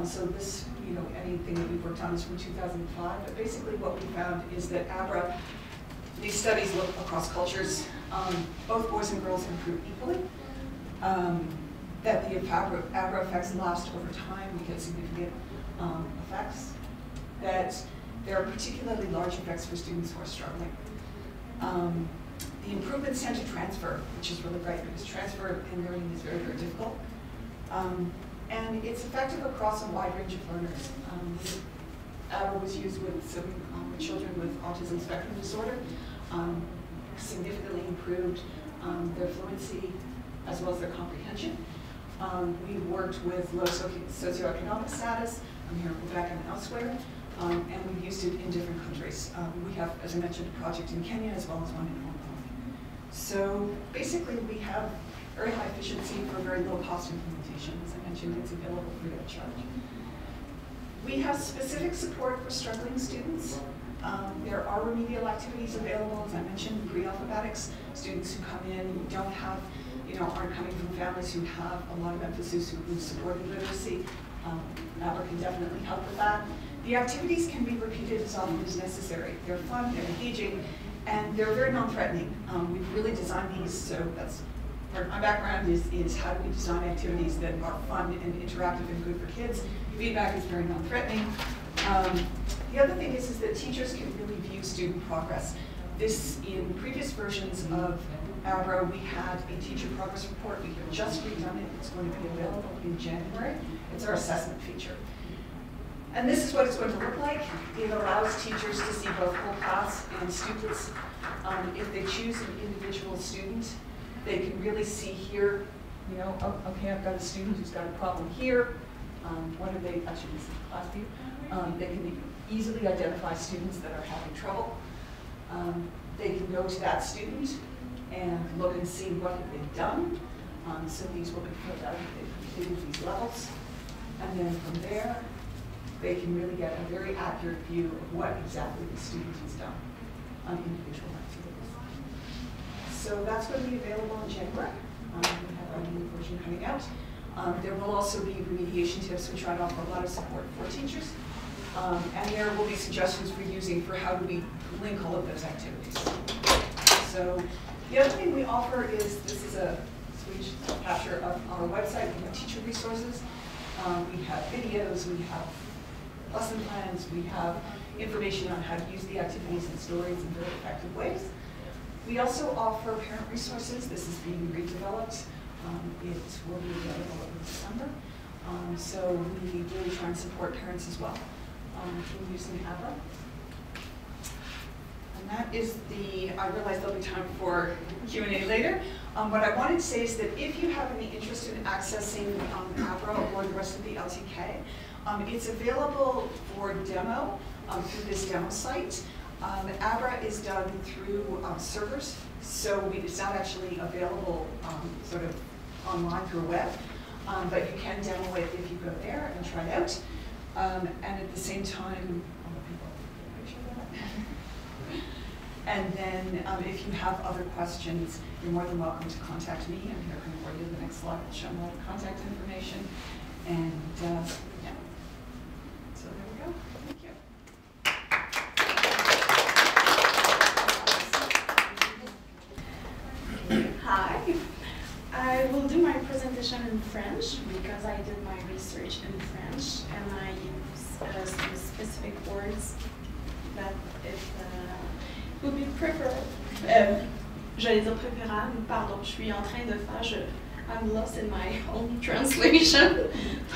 S4: So this, anything that we've worked on is from 2005. But basically what we found is that ABRA, these studies look across cultures. Both boys and girls improve equally. That the ABRA effects last over time. We get significant effects. That there are particularly large effects for students who are struggling. The improvements tend to transfer, which is really great because transfer in learning is very, very difficult. And it's effective across a wide range of learners. ABRA was used with some children with autism spectrum disorder, significantly improved their fluency as well as their comprehension. We worked with low socioeconomic status here in Quebec and elsewhere, and we've used it in different countries. We have, as I mentioned, a project in Kenya as well as one in Hong Kong. So basically we have very high efficiency for very low cost implementation. As I mentioned, it's available free of charge. We have specific support for struggling students. There are remedial activities available, as I mentioned, pre-alphabetics, students who come in who don't have, aren't coming from families who have a lot of emphasis who support literacy. ABRA can definitely help with that. The activities can be repeated as often as necessary. They're fun, they're engaging, and they're very non-threatening. We've really designed these, so that's part of my background is how do we design activities that are fun and interactive and good for kids. Feedback is very non-threatening. The other thing is that teachers can really view student progress. This, in previous versions of ABRA, we had a teacher progress report. We have just redone it. It's going to be available in January. It's our assessment feature. And this is what it's going to look like. It allows teachers to see both whole class and students. If they choose an individual student, they can really see here, okay, I've got a student who's got a problem here. What are they, actually this is class view. They can easily identify students that are having trouble. They can go to that student and look and see what have they done. So these will be filled out if they've completed these levels. And then from there, they can really get a very accurate view of what exactly the student has done on individual activities. So that's going to be available in January. We have our new version coming out. There will also be remediation tips, which try to offer a lot of support for teachers. And there will be suggestions for using for how do we link all of those activities. So the other thing we offer is, this is a speech capture of our website. We have teacher resources. We have videos. We have lesson plans. We have information on how to use the activities and stories in very effective ways. We also offer parent resources. This is being redeveloped. It will be available in December. So we really try and support parents as well in using ABRA. And that is I realize there'll be time for Q&A later. What I wanted to say is that if you have any interest in accessing ABRA or the rest of the LTK, it's available for demo through this demo site. ABRA is done through servers, so it's not actually available sort of online through a web, but you can demo it if you go there and try it out. And at the same time, and then if you have other questions, you're more than welcome to contact me. I'm here at Concordia. The next slide will show more contact information. And yeah, so there we go. Thank you.
S5: Hi. I will do my presentation in French because I did my research in French and I use some specific words that would be preferred. J'allais dire préférable, pardon, je suis en train de faire, I'm lost in my own translation,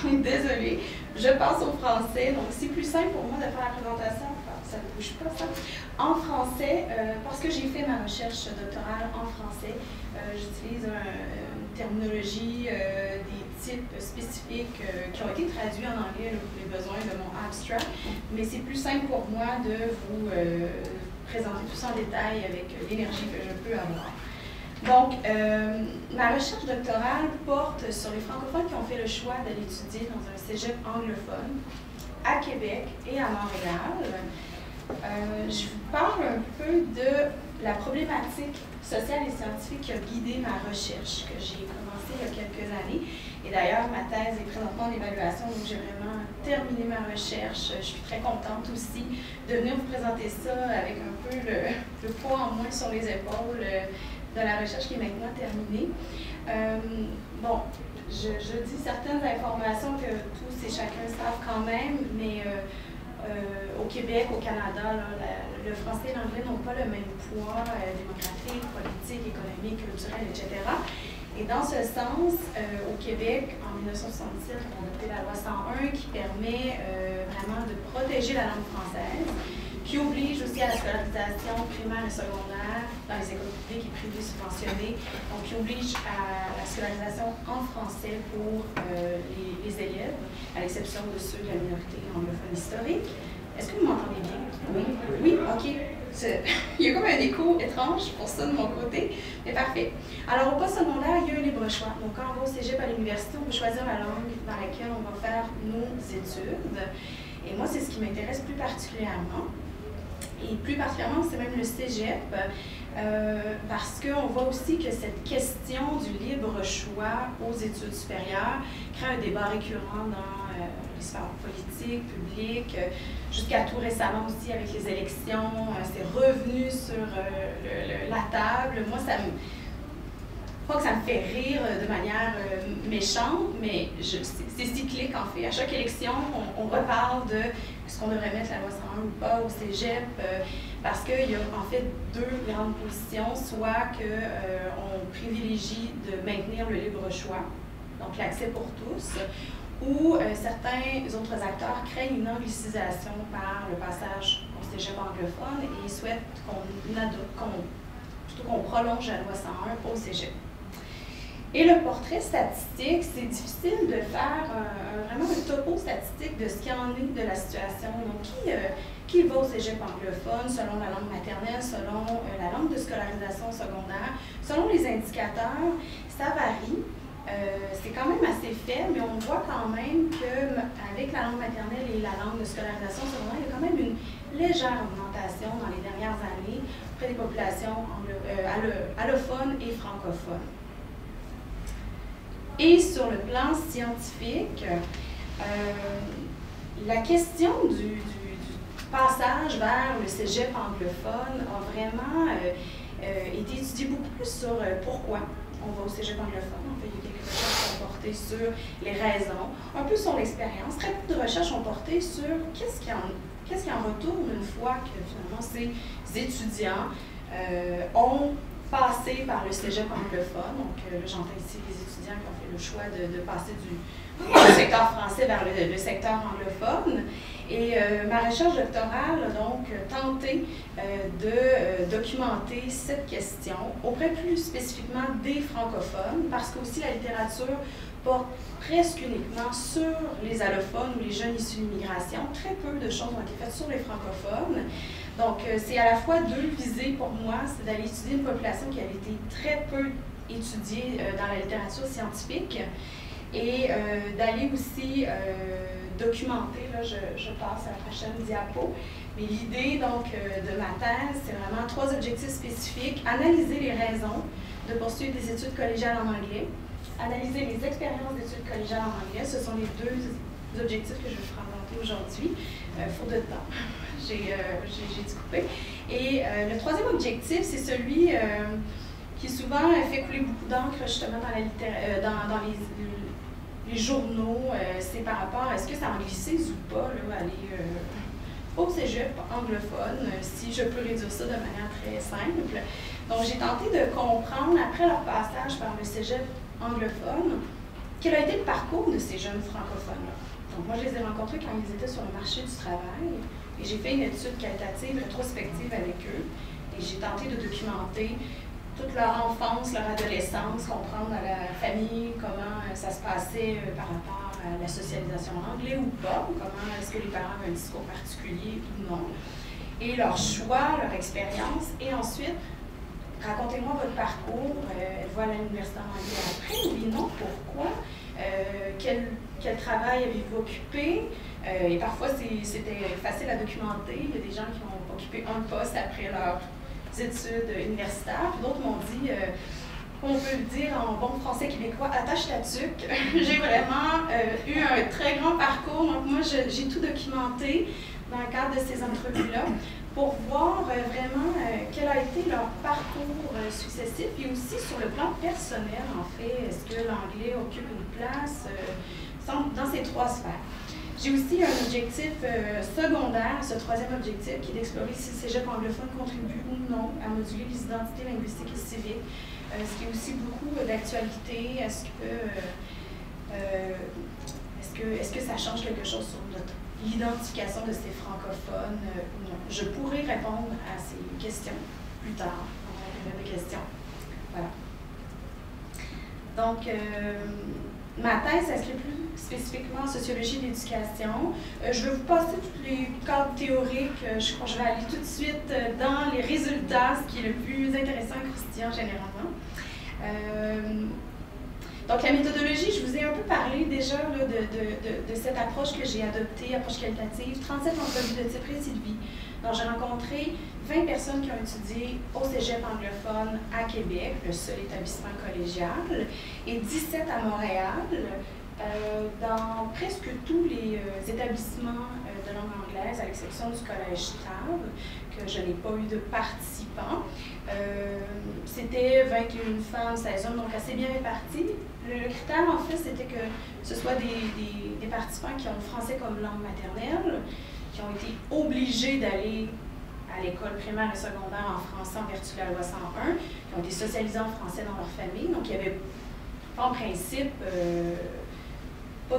S5: donc désolée. Je passe au français, donc c'est plus simple pour moi de faire la présentation, ça ne bouge pas ça, en français, parce que j'ai fait ma recherche doctorale en français, j'utilise une terminologie, des types spécifiques qui ont été traduits en anglais pour les besoins de mon abstract, mais c'est plus simple pour moi de vous présenter tout ça en détail avec l'énergie que je peux avoir. Donc, ma recherche doctorale porte sur les francophones qui ont fait le choix de l'étudier dans un cégep anglophone à Québec et à Montréal. Je vous parle un peu de la problématique sociale et scientifique qui a guidé ma recherche, que j'ai commencée il y a quelques années. Et d'ailleurs, ma thèse est présentement en évaluation, donc j'ai vraiment terminé ma recherche. Je suis très contente aussi de venir vous présenter ça avec un peu le poids en moins sur les épaules de la recherche qui est maintenant terminée. Bon, je dis certaines informations que tous et chacun savent quand même, mais au Québec, au Canada, là, le français et l'anglais n'ont pas le même poids démographique, politique, économique, culturel, etc. Et dans ce sens, au Québec, en 1967, on a adopté la loi 101 qui permet vraiment de protéger la langue française, qui oblige aussi à la scolarisation primaire et secondaire dans les écoles publiques et privées subventionnées, donc qui oblige à la scolarisation en français pour les élèves, à l'exception de ceux de la minorité anglophone historique. Est-ce que vous m'entendez bien? Oui? Oui? OK. Il y a comme un écho étrange pour ça de mon côté, mais parfait. Alors, au post-secondaire, il y a un libre choix. Donc, quand on va au cégep à l'université, on peut choisir la langue dans laquelle on va faire nos études. Et moi, c'est ce qui m'intéresse plus particulièrement. Et plus particulièrement, c'est même le cégep, parce qu'on voit aussi que cette question du libre choix aux études supérieures crée un débat récurrent dans les sphères politiques, publiques, jusqu'à tout récemment aussi avec les élections, c'est revenu sur la table. Moi, pas que ça me fait rire de manière méchante, mais c'est cyclique en fait. À chaque élection, on reparle de est-ce qu'on devrait mettre la loi 101 ou pas au cégep, parce qu'il y a en fait deux grandes positions, soit qu'on privilégie de maintenir le libre choix, donc l'accès pour tous, ou certains autres acteurs craignent une anglicisation par le passage au cégep anglophone et ils souhaitent qu'on prolonge la loi 101 au cégep. Et le portrait statistique, c'est difficile de faire vraiment un topo statistique de ce qu'il en est de la situation. Donc, qui va au cégep anglophone selon la langue maternelle, selon la langue de scolarisation secondaire, selon les indicateurs, ça varie. C'est quand même assez faible, mais on voit quand même qu'avec la langue maternelle et la langue de scolarisation secondaire, il y a quand même une légère augmentation dans les dernières années auprès des populations allophones et francophones. Et sur le plan scientifique, la question du passage vers le cégep anglophone a vraiment été étudiée beaucoup plus sur pourquoi on va au cégep anglophone. En fait, il y a quelques recherches qui ont porté sur les raisons, un peu sur l'expérience. Très peu de recherches ont porté sur qu'est-ce qui en retourne une fois que finalement ces étudiants ont passé par le cégep anglophone. Donc là, j'entends ici les étudiants qui ont fait le choix de passer du secteur français vers le secteur anglophone. Et ma recherche doctorale a donc tenté de documenter cette question auprès plus spécifiquement des francophones, parce qu'aussi la littérature porte presque uniquement sur les allophones ou les jeunes issus de l'immigration. Très peu de choses ont été faites sur les francophones. Donc, c'est à la fois deux visées pour moi, c'est d'aller étudier une population qui avait été très peu étudiée dans la littérature scientifique et d'aller aussi documenter, là je passe à la prochaine diapo, mais l'idée donc de ma thèse, c'est vraiment 3 objectifs spécifiques: analyser les raisons de poursuivre des études collégiales en anglais, analyser les expériences d'études collégiales en anglais. Ce sont les 2 objectifs que je vais vous présenter aujourd'hui, faute de temps. J'ai dû couper. Et le 3e objectif, c'est celui qui souvent fait couler beaucoup d'encre justement dans les journaux. C'est par rapport à est-ce que ça anglicise ou pas, là, aller au cégep anglophone, si je peux réduire ça de manière très simple. Donc, j'ai tenté de comprendre, après leur passage par le cégep anglophone, quel a été le parcours de ces jeunes francophones-là. Donc, moi, je les ai rencontrés quand ils étaient sur le marché du travail. Et j'ai fait une étude qualitative, rétrospective avec eux. Et j'ai tenté de documenter toute leur enfance, leur adolescence, comprendre à la famille comment ça se passait par rapport à la socialisation en anglais ou pas, comment est-ce que les parents avaient un discours particulier ou non, et leur choix, leur expérience, et ensuite racontez-moi votre parcours. Elle va à l'université en anglais après. Oui, non, pourquoi? Quel travail avez-vous occupé? Et parfois, c'était facile à documenter. Il y a des gens qui ont occupé un poste après leurs études universitaires. D'autres m'ont dit, on peut le dire en bon français québécois, attache ta tuque. J'ai vraiment eu un très grand parcours. Donc moi, j'ai tout documenté dans le cadre de ces entrevues-là pour voir vraiment quel a été leur parcours successif et aussi sur le plan personnel, en fait. Est-ce que l'anglais occupe une place dans ces trois sphères? J'ai aussi un objectif secondaire, ce troisième objectif, qui est d'explorer si le cégep anglophone contribue ou non à moduler les identités linguistiques et civiques, ce qui est aussi beaucoup d'actualité. Est-ce que ça change quelque chose sur l'identification de ces francophones ou non? Je pourrais répondre à ces questions plus tard, dans la période de questions. Voilà. Donc, ma thèse s'inscrit plus spécifiquement en sociologie de l'éducation. Je vais vous passer tous les cadres théoriques. Je crois que je vais aller tout de suite dans les résultats, ce qui est le plus intéressant et croustillant généralement. Donc, la méthodologie, je vous ai un peu parlé déjà là, de cette approche que j'ai adoptée, approche qualitative, 37 entrevues de type récit de vie. Donc, j'ai rencontré 20 personnes qui ont étudié au cégep anglophone à Québec, le seul établissement collégial, et 17 à Montréal, dans presque tous les établissements de langue anglaise, à l'exception du collège Table, que je n'ai pas eu de participants. C'était 21 femmes, 16 hommes, donc assez bien répartis. Le critère, en fait, c'était que ce soit des participants qui ont le français comme langue maternelle, qui ont été obligés d'aller à l'école primaire et secondaire en français en vertu de la loi 101, qui ont été socialisés en français dans leur famille. Donc, il y avait, en principe, ils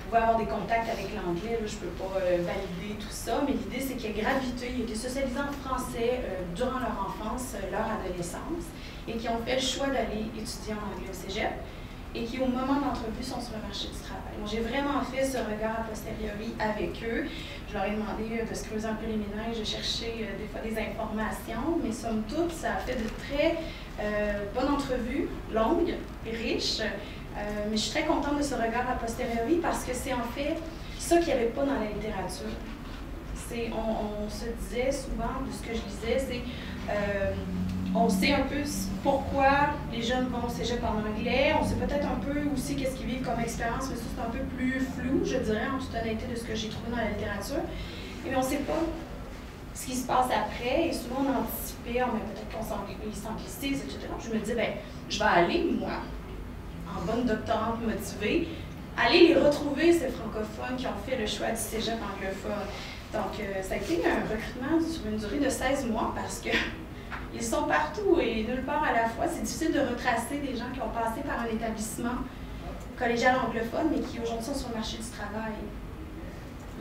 S5: pouvaient avoir des contacts avec l'anglais, je ne peux pas valider tout ça, mais l'idée, c'est qu'ils aient gravité, ils étaient socialisés en français durant leur enfance, leur adolescence, et qui ont fait le choix d'aller étudier en anglais au cégep, et qui, au moment d'entrevue, sont sur le marché du travail. Donc, j'ai vraiment fait ce regard a posteriori avec eux. Je leur ai demandé de se creuser un peu les méninges, de chercher des fois des informations, mais somme toute, ça a fait de très bonnes entrevues, longues, riches, mais je suis très contente de ce regard a posteriori parce que c'est en fait ça qu'il n'y avait pas dans la littérature. On se disait souvent, de ce que je lisais, c'est on sait un peu pourquoi les jeunes vont au cégep en anglais, on sait peut-être un peu aussi qu'est-ce qu'ils vivent comme expérience, mais ça c'est un peu plus flou, je dirais, en toute honnêteté de ce que j'ai trouvé dans la littérature. Et on ne sait pas ce qui se passe après, et souvent on anticipait, mais peut-être qu'on s'anglicise, etc. Je me disais, ben, je vais aller, moi, en bonne doctorante motivée, aller les retrouver, ces francophones qui ont fait le choix du cégep anglophone. Donc, ça a été un recrutement sur une durée de 16 mois parce que ils sont partout et nulle part à la fois. C'est difficile de retracer des gens qui ont passé par un établissement collégial anglophone, mais qui aujourd'hui sont sur le marché du travail.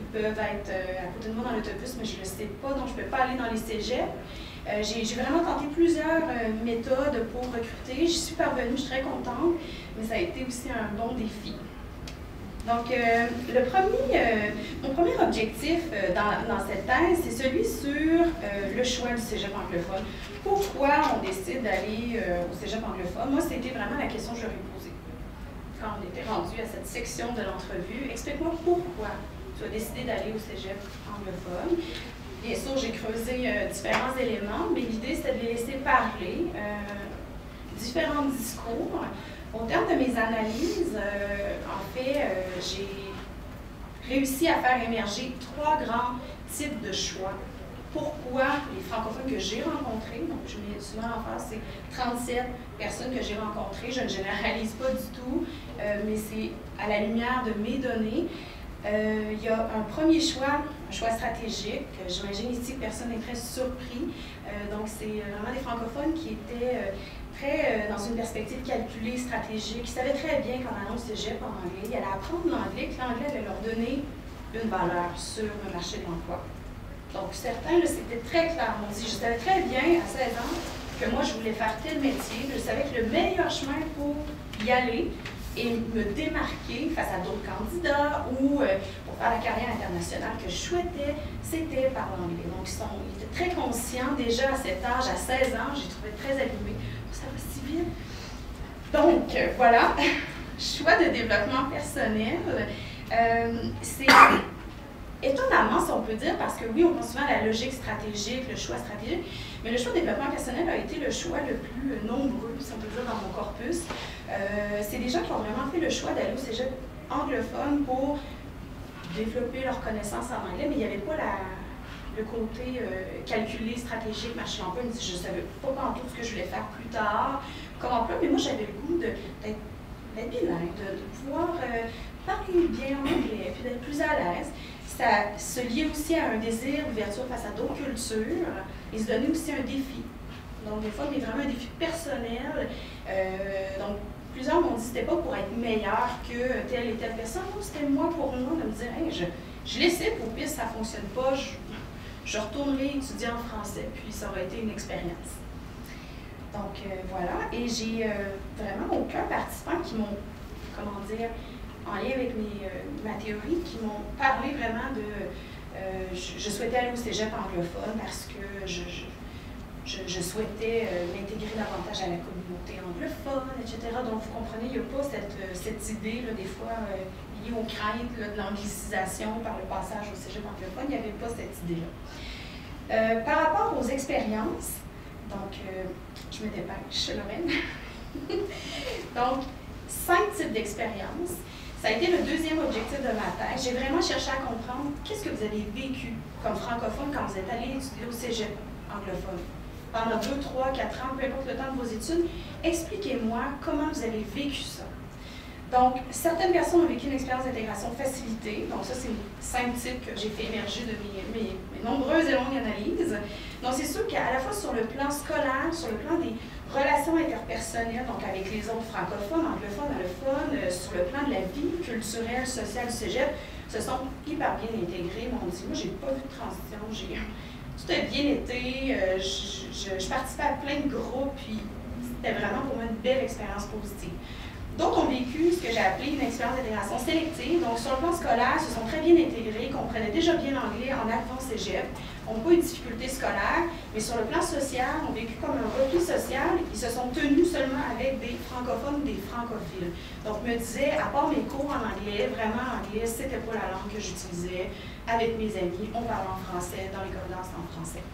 S5: Ils peuvent être à côté de moi dans l'autobus, mais je ne le sais pas, donc je ne peux pas aller dans les cégeps. J'ai vraiment tenté plusieurs méthodes pour recruter. J'y suis parvenue, je suis très contente, mais ça a été aussi un bon défi. Donc, mon premier objectif dans cette thèse, c'est celui sur le choix du cégep anglophone. Pourquoi on décide d'aller au cégep anglophone? Moi, c'était vraiment la question que je leur ai posée. Quand on était rendu à cette section de l'entrevue, explique-moi pourquoi tu as décidé d'aller au cégep anglophone. Bien sûr, j'ai creusé différents éléments, mais l'idée, c'était de les laisser parler, différents discours. Au terme de mes analyses, en fait, j'ai réussi à faire émerger 3 grands types de choix. Pourquoi les francophones que j'ai rencontrés, donc je mets souvent en face, c'est 37 personnes que j'ai rencontrées, je ne généralise pas du tout, mais c'est à la lumière de mes données. Il y a un premier choix, un choix stratégique. J'imagine ici que personne n'est très surpris. Donc, c'est vraiment des francophones qui étaient très dans une perspective calculée, stratégique. Ils savaient très bien qu'en allant au cégep en anglais, ils allaient apprendre l'anglais, que l'anglais allait leur donner une valeur sur le marché de l'emploi. Donc, certains, c'était très clair. On dit, je savais très bien, à 16 ans, que moi, je voulais faire tel métier. Je savais que le meilleur chemin pour y aller et me démarquer face à d'autres candidats ou pour faire la carrière internationale que je souhaitais, c'était par l'anglais. Donc, ils étaient très conscients déjà à cet âge, à 16 ans, j'ai trouvé très allumée. Ça va si vite. Donc, voilà, choix de développement personnel. C'est étonnamment, si on peut dire, parce que oui, on pense souvent à la logique stratégique, le choix stratégique, mais le choix de développement personnel a été le choix le plus nombreux, si on peut dire, dans mon corpus. C'est des gens qui ont vraiment fait le choix d'aller au cégep anglophone pour développer leurs connaissances en anglais, mais il n'y avait pas le côté calculé, stratégique, machin emploi. Je ne savais pas en tout ce que je voulais faire plus tard comme emploi, mais moi j'avais le goût d'être bilingue, de pouvoir parler bien anglais, puis d'être plus à l'aise. Ça se liait aussi à un désir d'ouverture face à d'autres cultures et se donnait aussi un défi. Donc, des fois, il y a vraiment un défi personnel. Donc, plusieurs m'ont dit que c'était pas pour être meilleur que telle et telle personne. Non, c'était moi pour moi de me dire, hey, je laissais pour pire, ça ne fonctionne pas, je retournerai étudier en français, puis ça aurait été une expérience. Donc, voilà. Et j'ai vraiment aucun participant qui m'ont, comment dire, en lien avec ma théorie, qui m'ont parlé vraiment de... je souhaitais aller au cégep anglophone parce que je souhaitais m'intégrer davantage à la communauté anglophone, etc. Donc, vous comprenez, il n'y a pas cette idée, là, des fois, liée aux craintes là, de l'anglicisation par le passage au cégep anglophone, il n'y avait pas cette idée-là. Par rapport aux expériences, donc, je me dépêche, Lorraine. Donc, 5 types d'expériences. Ça a été le deuxième objectif de ma thèse. J'ai vraiment cherché à comprendre qu'est-ce que vous avez vécu comme francophone quand vous êtes allé étudier au cégep anglophone. Pendant 2, 3, 4 ans, peu importe le temps de vos études, expliquez-moi comment vous avez vécu ça. Donc, certaines personnes ont vécu une expérience d'intégration facilitée. Donc, ça, c'est 5 types que j'ai fait émerger de mes nombreuses et longues analyses. Donc, c'est sûr qu'à la fois sur le plan scolaire, sur le plan des relations interpersonnelles, donc avec les autres francophones, anglophones, allophones, sur le plan de la vie culturelle, sociale du cégep, se sont hyper bien intégrés. M'ont dit, moi, j'ai pas vu de transition, tout a bien été, je participais à plein de groupes, puis c'était vraiment pour moi une belle expérience positive. D'autres ont vécu ce que j'ai appelé une expérience d'intégration sélective. Donc, sur le plan scolaire, ils se sont très bien intégrés, comprenaient déjà bien l'anglais en arrivant au cégep, n'ont pas eu de difficultés scolaires, mais sur le plan social, ont vécu comme un repli social. Ils se sont tenus seulement avec des francophones ou des francophiles. Donc, me disaient, à part mes cours en anglais, vraiment anglais, c'était pas la langue que j'utilisais. Avec mes amis, on parlait en français, dans les correspondances en français.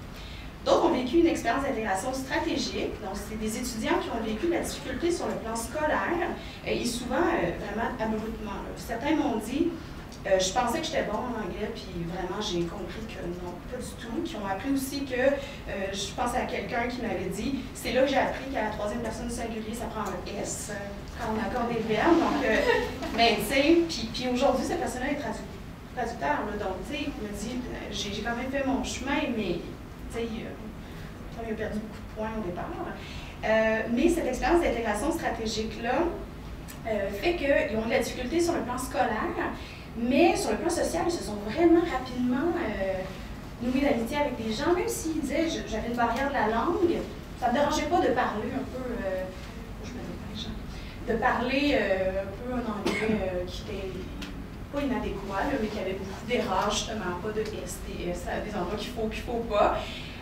S5: D'autres ont vécu une expérience d'intégration stratégique. Donc, c'est des étudiants qui ont vécu la difficulté sur le plan scolaire et souvent vraiment abruptement. Certains m'ont dit, je pensais que j'étais bon en anglais, puis vraiment, j'ai compris que non, pas du tout. Qui ont appris aussi que, je pense à quelqu'un qui m'avait dit, c'est là que j'ai appris qu'à la troisième personne du singulier, ça prend un S quand on accorde des verbes. Donc, ben, tu sais, puis aujourd'hui, cette personne-là est traducteur. Là, donc, tu sais, il me dit, j'ai quand même fait mon chemin, mais il a perdu beaucoup de points au départ. Mais cette expérience d'intégration stratégique-là fait qu'ils ont de la difficulté sur le plan scolaire, mais sur le plan social, ils se sont vraiment rapidement noués d'amitié avec des gens, même s'ils disaient j'avais une barrière de la langue, ça ne me dérangeait pas de parler un peu, de parler un peu un anglais qui était pas inadéquat, là, mais qui avait beaucoup d'erreurs, justement, pas de STS, à des endroits qu'il faut pas.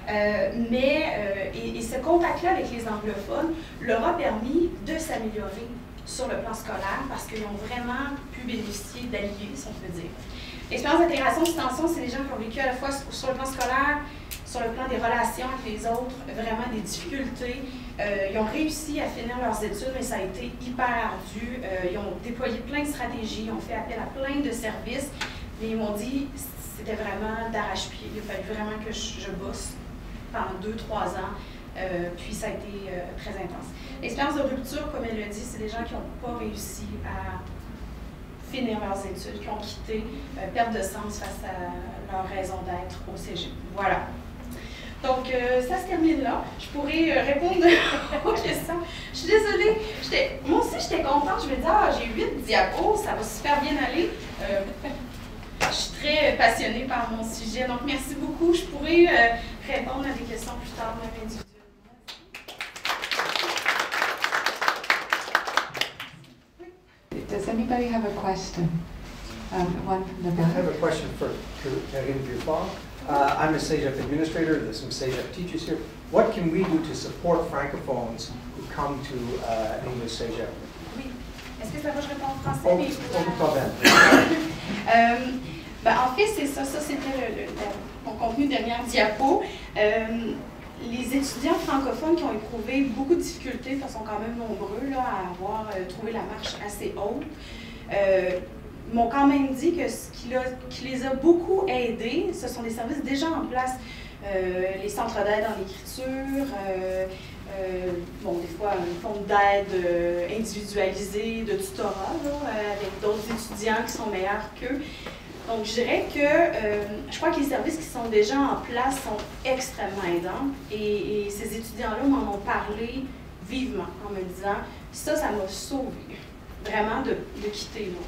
S5: Et ce contact-là avec les anglophones leur a permis de s'améliorer sur le plan scolaire parce qu'ils ont vraiment pu bénéficier d'alliés, si on peut dire. L'expérience d'intégration distension, c'est des gens qui ont vécu à la fois sur le plan scolaire, sur le plan des relations avec les autres, vraiment des difficultés. Ils ont réussi à finir leurs études, mais ça a été hyper ardu. Ils ont déployé plein de stratégies, ils ont fait appel à plein de services, mais ils m'ont dit c'était vraiment d'arrache-pied. Il a fallu vraiment que je bosse pendant 2-3 ans, puis ça a été très intense. L'expérience de rupture, comme elle le dit, c'est des gens qui n'ont pas réussi à finir leurs études, qui ont quitté, perte de sens face à leur raison d'être au cégep. Voilà. Donc, ça se termine là. Je pourrais répondre aux questions. Je suis désolée. Moi aussi, j'étais contente. Je me disais, j'ai 8 diapos, ça va super bien aller. Je suis très passionnée par mon sujet. Donc, merci beaucoup. Je pourrais répondre à des questions plus tard, même individuellement.
S1: Does anybody have a question? One from the
S6: I
S1: back.
S6: have a question for Karine Dufort. I'm a CEGEP administrator. There's some CEGEP teachers here. What can we do to support francophones who come to English CEGEP?
S5: Oui. Est-ce que ça va, je réponds en français?
S6: Oh,
S5: Mais
S6: aucun problème.
S5: Ben, en fait, c'est ça. Ça, c'était mon contenu dernière diapo. Les étudiants francophones qui ont éprouvé beaucoup de difficultés, ils sont quand même nombreux là, à avoir trouvé la marche assez haute, m'ont quand même dit que ce qui les a beaucoup aidés, ce sont des services déjà en place. Les centres d'aide en écriture, bon, des fois, une forme d'aide individualisée, de tutorat, là, avec d'autres étudiants qui sont meilleurs qu'eux. Donc, je dirais que je crois que les services qui sont déjà en place sont extrêmement aidants. Et ces étudiants-là m'en ont parlé vivement en me disant « ça m'a sauvé vraiment de quitter là. »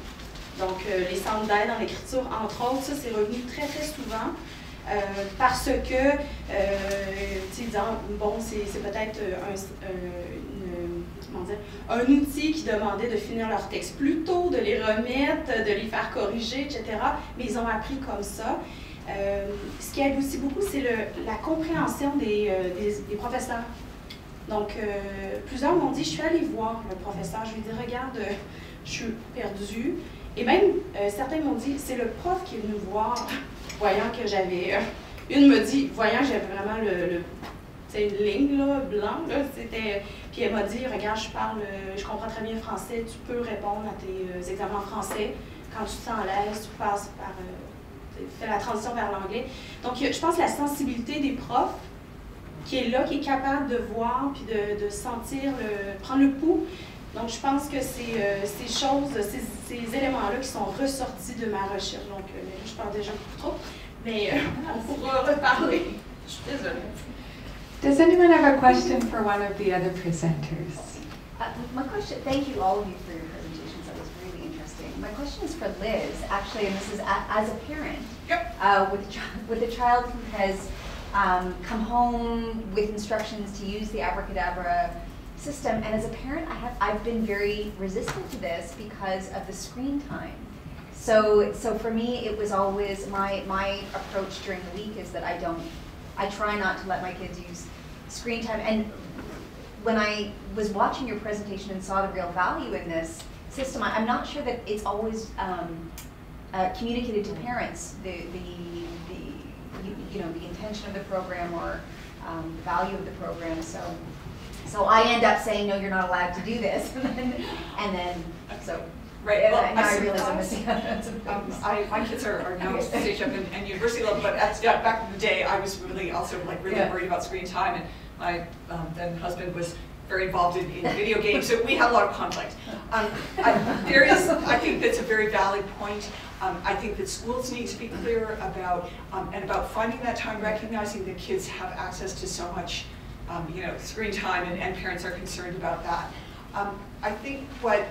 S5: Donc, les centres d'aide en écriture, entre autres, ça, c'est revenu très, très souvent. Parce que, bon, c'est peut-être un outil qui demandait de finir leur texte plus tôt, de les remettre, de les faire corriger, etc. Mais ils ont appris comme ça. Ce qui aide aussi beaucoup, c'est la compréhension des professeurs. Donc, plusieurs m'ont dit, je suis allée voir le professeur, je lui ai dit, regarde, je suis perdue. Et même, certains m'ont dit, c'est le prof qui est venu me voir, voyant que j'avais... Une me dit, voyant que j'avais vraiment une ligne là, blanc, là, puis elle m'a dit, regarde, je comprends très bien le français, tu peux répondre à tes examens en français. Quand tu te sens à l'aise, tu passes par... fais la transition vers l'anglais. Donc, je pense que la sensibilité des profs, qui est là, qui est capable de voir, puis de sentir, prendre le pouls. Donc, je pense que ces choses, ces éléments-là qui sont ressortis de ma recherche. Donc, je parle déjà beaucoup trop, mais on pourra reparler. Je suis désolée.
S1: Does anyone have a question for one of the other presenters?
S7: My question, thank you all of you for your presentations. That was really interesting. My question is for Liz, actually, and this is as a parent.
S4: Yep.
S7: With a child who has come home with instructions to use the abracadabra system, and as a parent, I've been very resistant to this because of the screen time. So for me, it was always my approach during the week is that I try not to let my kids use screen time. And when I was watching your presentation and saw the real value in this system, I'm not sure that it's always communicated to parents the intention of the program or the value of the program. So I end up saying, no, you're not allowed to do this, and then so.
S4: Right. Well,
S7: I realize I'm missing out.
S4: My kids are now CEGEP and university level, but back in the day, I was really also really worried about screen time, and my then husband was very involved in video games, so we had a lot of conflict. I think that's a very valid point. I think that schools need to be clear about about finding that time, recognizing that kids have access to so much, screen time, and parents are concerned about that. I think what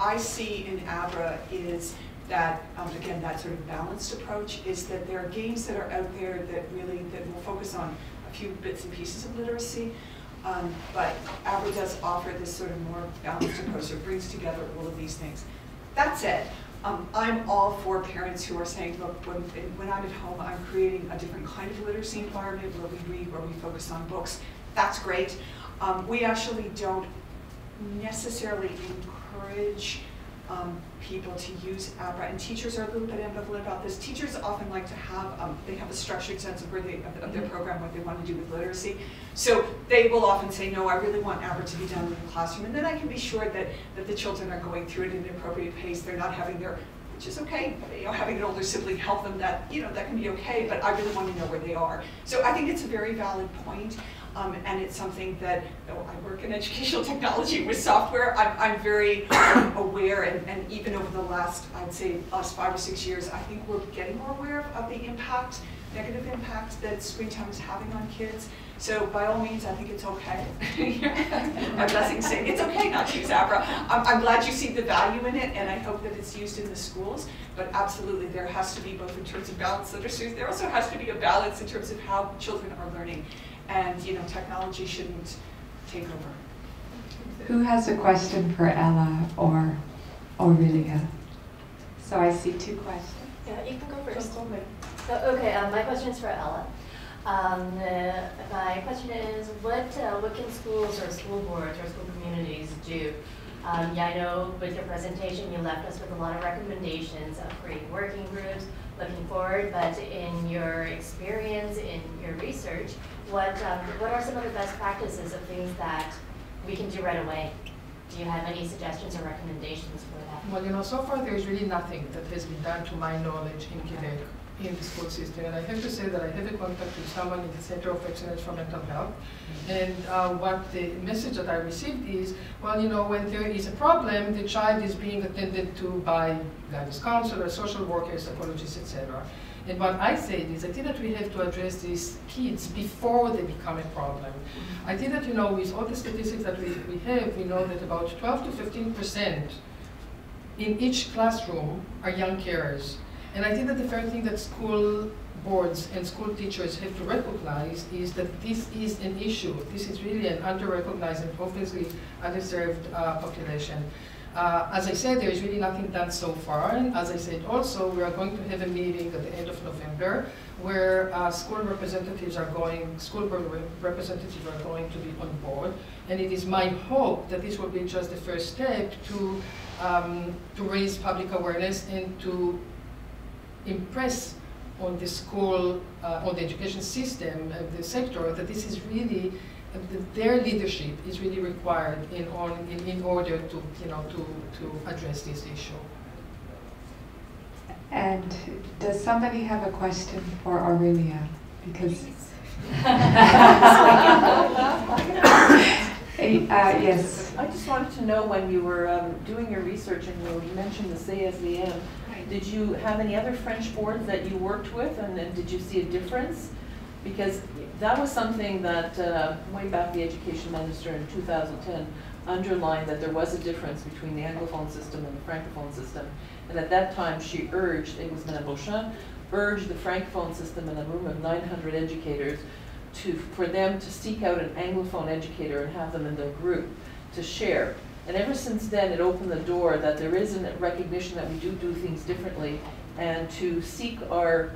S4: I see in ABRA is that, again, that sort of balanced approach is that there are games that are out there that will focus on a few bits and pieces of literacy, but ABRA does offer this sort of more balanced approach that brings together all of these things. That said, I'm all for parents who are saying, look, when I'm at home, I'm creating a different kind of literacy environment where we read, where we focus on books. That's great. We actually don't necessarily encourage people to use ABRA, and teachers are a little bit ambivalent about this. Teachers often like to have, they have a structured sense of of their program, what they want to do with literacy. So they will often say, no, I really want ABRA to be done in the classroom, and then I can be sure that the children are going through it at an appropriate pace. They're not having which is okay, having an older sibling help them, that can be okay, but I really want to know where they are. So I think it's a very valid point. And it's something that, though I work in educational technology with software, I'm very aware, and even over the last 5 or 6 years, I think we're getting more aware of the negative impact that screen time is having on kids. So by all means, I think it's okay. My blessing saying it's okay not to use ABRA. I'm glad you see the value in it, and I hope that it's used in the schools. But absolutely, there has to be, both in terms of balanced literacy, there also has to be a balance in terms of how children are learning. And technology shouldn't take over.
S1: Who has a question for Ella or Aurelia? So I see two questions.
S8: Yeah, you can go first.
S2: Go ahead.
S8: Okay, my question is for Ella. My question is, what can schools or school boards or school communities do? Yeah, I know with your presentation you left us with a lot of recommendations of creating working groups, looking forward, but in your experience, in your research, what are some of the best practices of things that we can do right away? Do you have any suggestions or recommendations for that?
S2: Well, you know, so far there's really nothing that has been done to my knowledge in Quebec in the school system. And I have to say that I had a contact with someone in the Center of Excellence for Mental Health. And what the message that I received is, well, you know, when there is a problem, the child is being attended to by guidance counselors, social workers, psychologists, etc. And what I said is, I think that we have to address these kids before they become a problem. I think that, you know, with all the statistics that we have, we know that about 12 to 15% in each classroom are young carers. And I think that the first thing that school boards and school teachers have to recognize is that this is an issue. This is really an under-recognized and obviously underserved population. As I said, there is really nothing done so far. And as I said also, we are going to have a meeting at the end of November where school representatives are going, school board representatives are going to be on board. And it is my hope that this will be just the first step to raise public awareness and to impress on the school, on the education system, the sector, that this is really, their leadership is really required in order to, you know, to address this issue.
S1: And does somebody have a question for Aurelia? Because yes.
S9: I just wanted to know, when you were doing your research and you mentioned the CSVM, did you have any other French boards that you worked with, and did you see a difference? Because that was something that way back the education minister in 2010 underlined, that there was a difference between the Anglophone system and the Francophone system. And at that time she urged, it was Madame Beauchamp, urged the Francophone system in a room of 900 educators for them to seek out an Anglophone educator and have them in their group to share. And ever since then, it opened the door that there is a recognition that we do things differently, and to seek our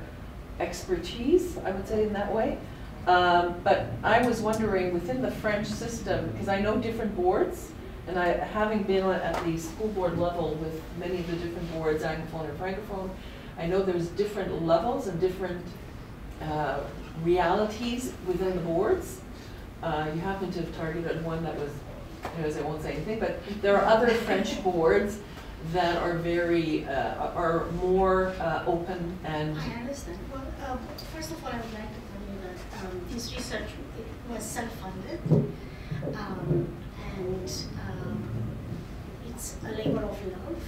S9: expertise, I would say, in that way. But I was wondering, within the French system, because I know different boards, and having been at the school board level with many of the different boards, Anglophone and Francophone, I know there's different levels and different realities within the boards. You happen to have targeted one that was, anyways, I won't say anything, but there are other French boards that are very, are more open and...
S3: I understand. Well, first of all, I would like to tell you that this research was self-funded, and it's a labor of love.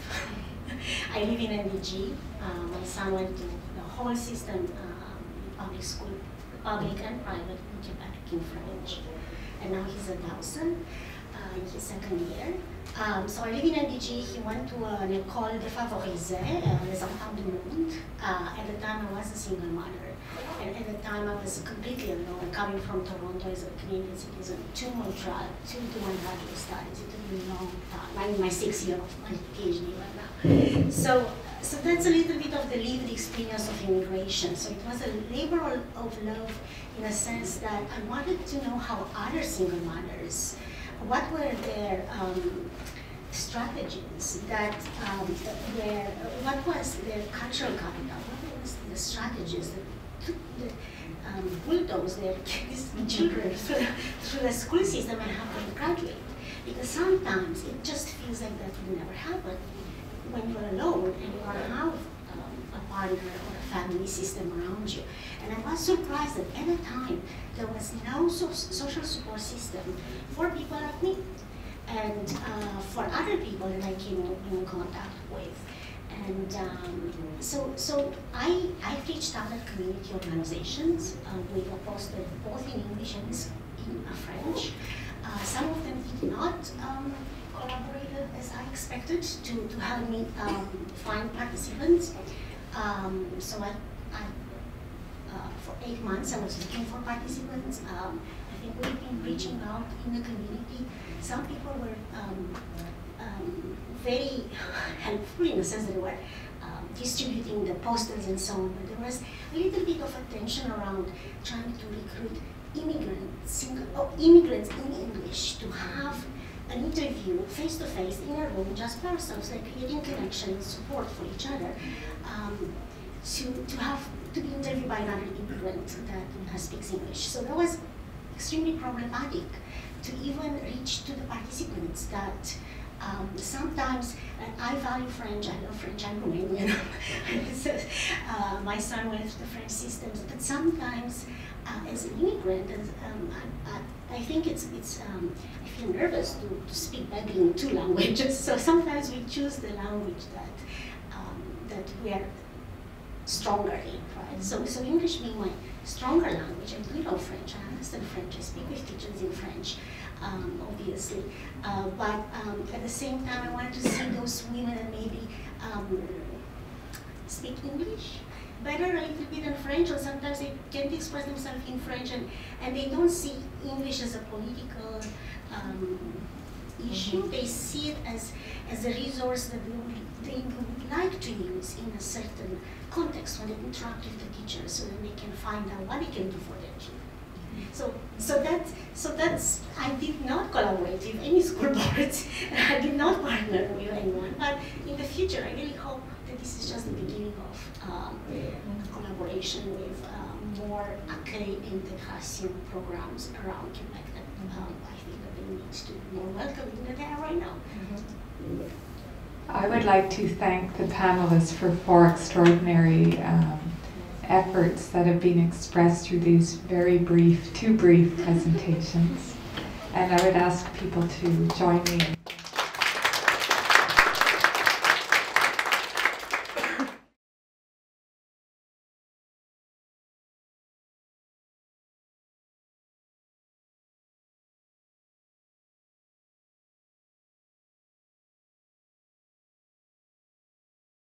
S3: I live in NDG. My son went to the whole system, public school, public and private, in Quebec, in French. And now he's a Dawson. In his second year. So I live in NDG. He went to an école défavorisée, les enfants du monde. At the time I was a single mother. And at the time I was completely alone, coming from Toronto as a Canadian citizen to Montreal to do my graduate studies. It took me a long time. I'm in my 6th year of my PhD right now. So that's a little bit of the lived experience of immigration. So it was a labor of love in a sense that I wanted to know how other single mothers, what were their strategies, that what was their cultural capital, what was the strategies that took the bulldoze their children through the school system and help them graduate. Because sometimes it just feels like that will never happen when you're alone and you don't have a partner or a family system around you. And I was surprised that at the time there was no social support system for people like me and for other people that I came in contact with. And so I've reached out at community organizations. We have posted both in English and in French. Some of them did not collaborate as I expected to help me find participants. So for 8 months I was looking for participants. I think we've been reaching out in the community. Some people were very helpful in the sense that they were distributing the posters and so on, but there was a little bit of attention around trying to recruit immigrants in English to have an interview face-to-face in a room just by ourselves, like creating connection and support for each other, to be interviewed by another immigrant that speaks English. So that was extremely problematic to even reach to the participants that sometimes, and I value French, I love French, I'm Romanian. My son went to the French systems, but sometimes as an immigrant, I think I feel nervous to speak badly in two languages. So sometimes we choose the language that we are stronger in, right? So English being my stronger language, I do know French, I understand French, I speak with teachers in French, obviously. But at the same time, I wanted to see those women that maybe speak English better a little bit than French, or sometimes they can't express themselves in French, and they don't see English as a political issue. They see it as a resource that they would like to use in a certain context when they interact with the teacher, so that they can find out what they can do for their children. So that's I did not collaborate with any school boards. I did not partner with anyone. But in the future, I really hope that this is just the beginning of collaboration with more accueil integration programs around Quebec. I think that they need to be more welcoming than they are right now.
S1: I would like to thank the panelists for 4 extraordinary efforts that have been expressed through these two brief presentations. And I would ask people to join me in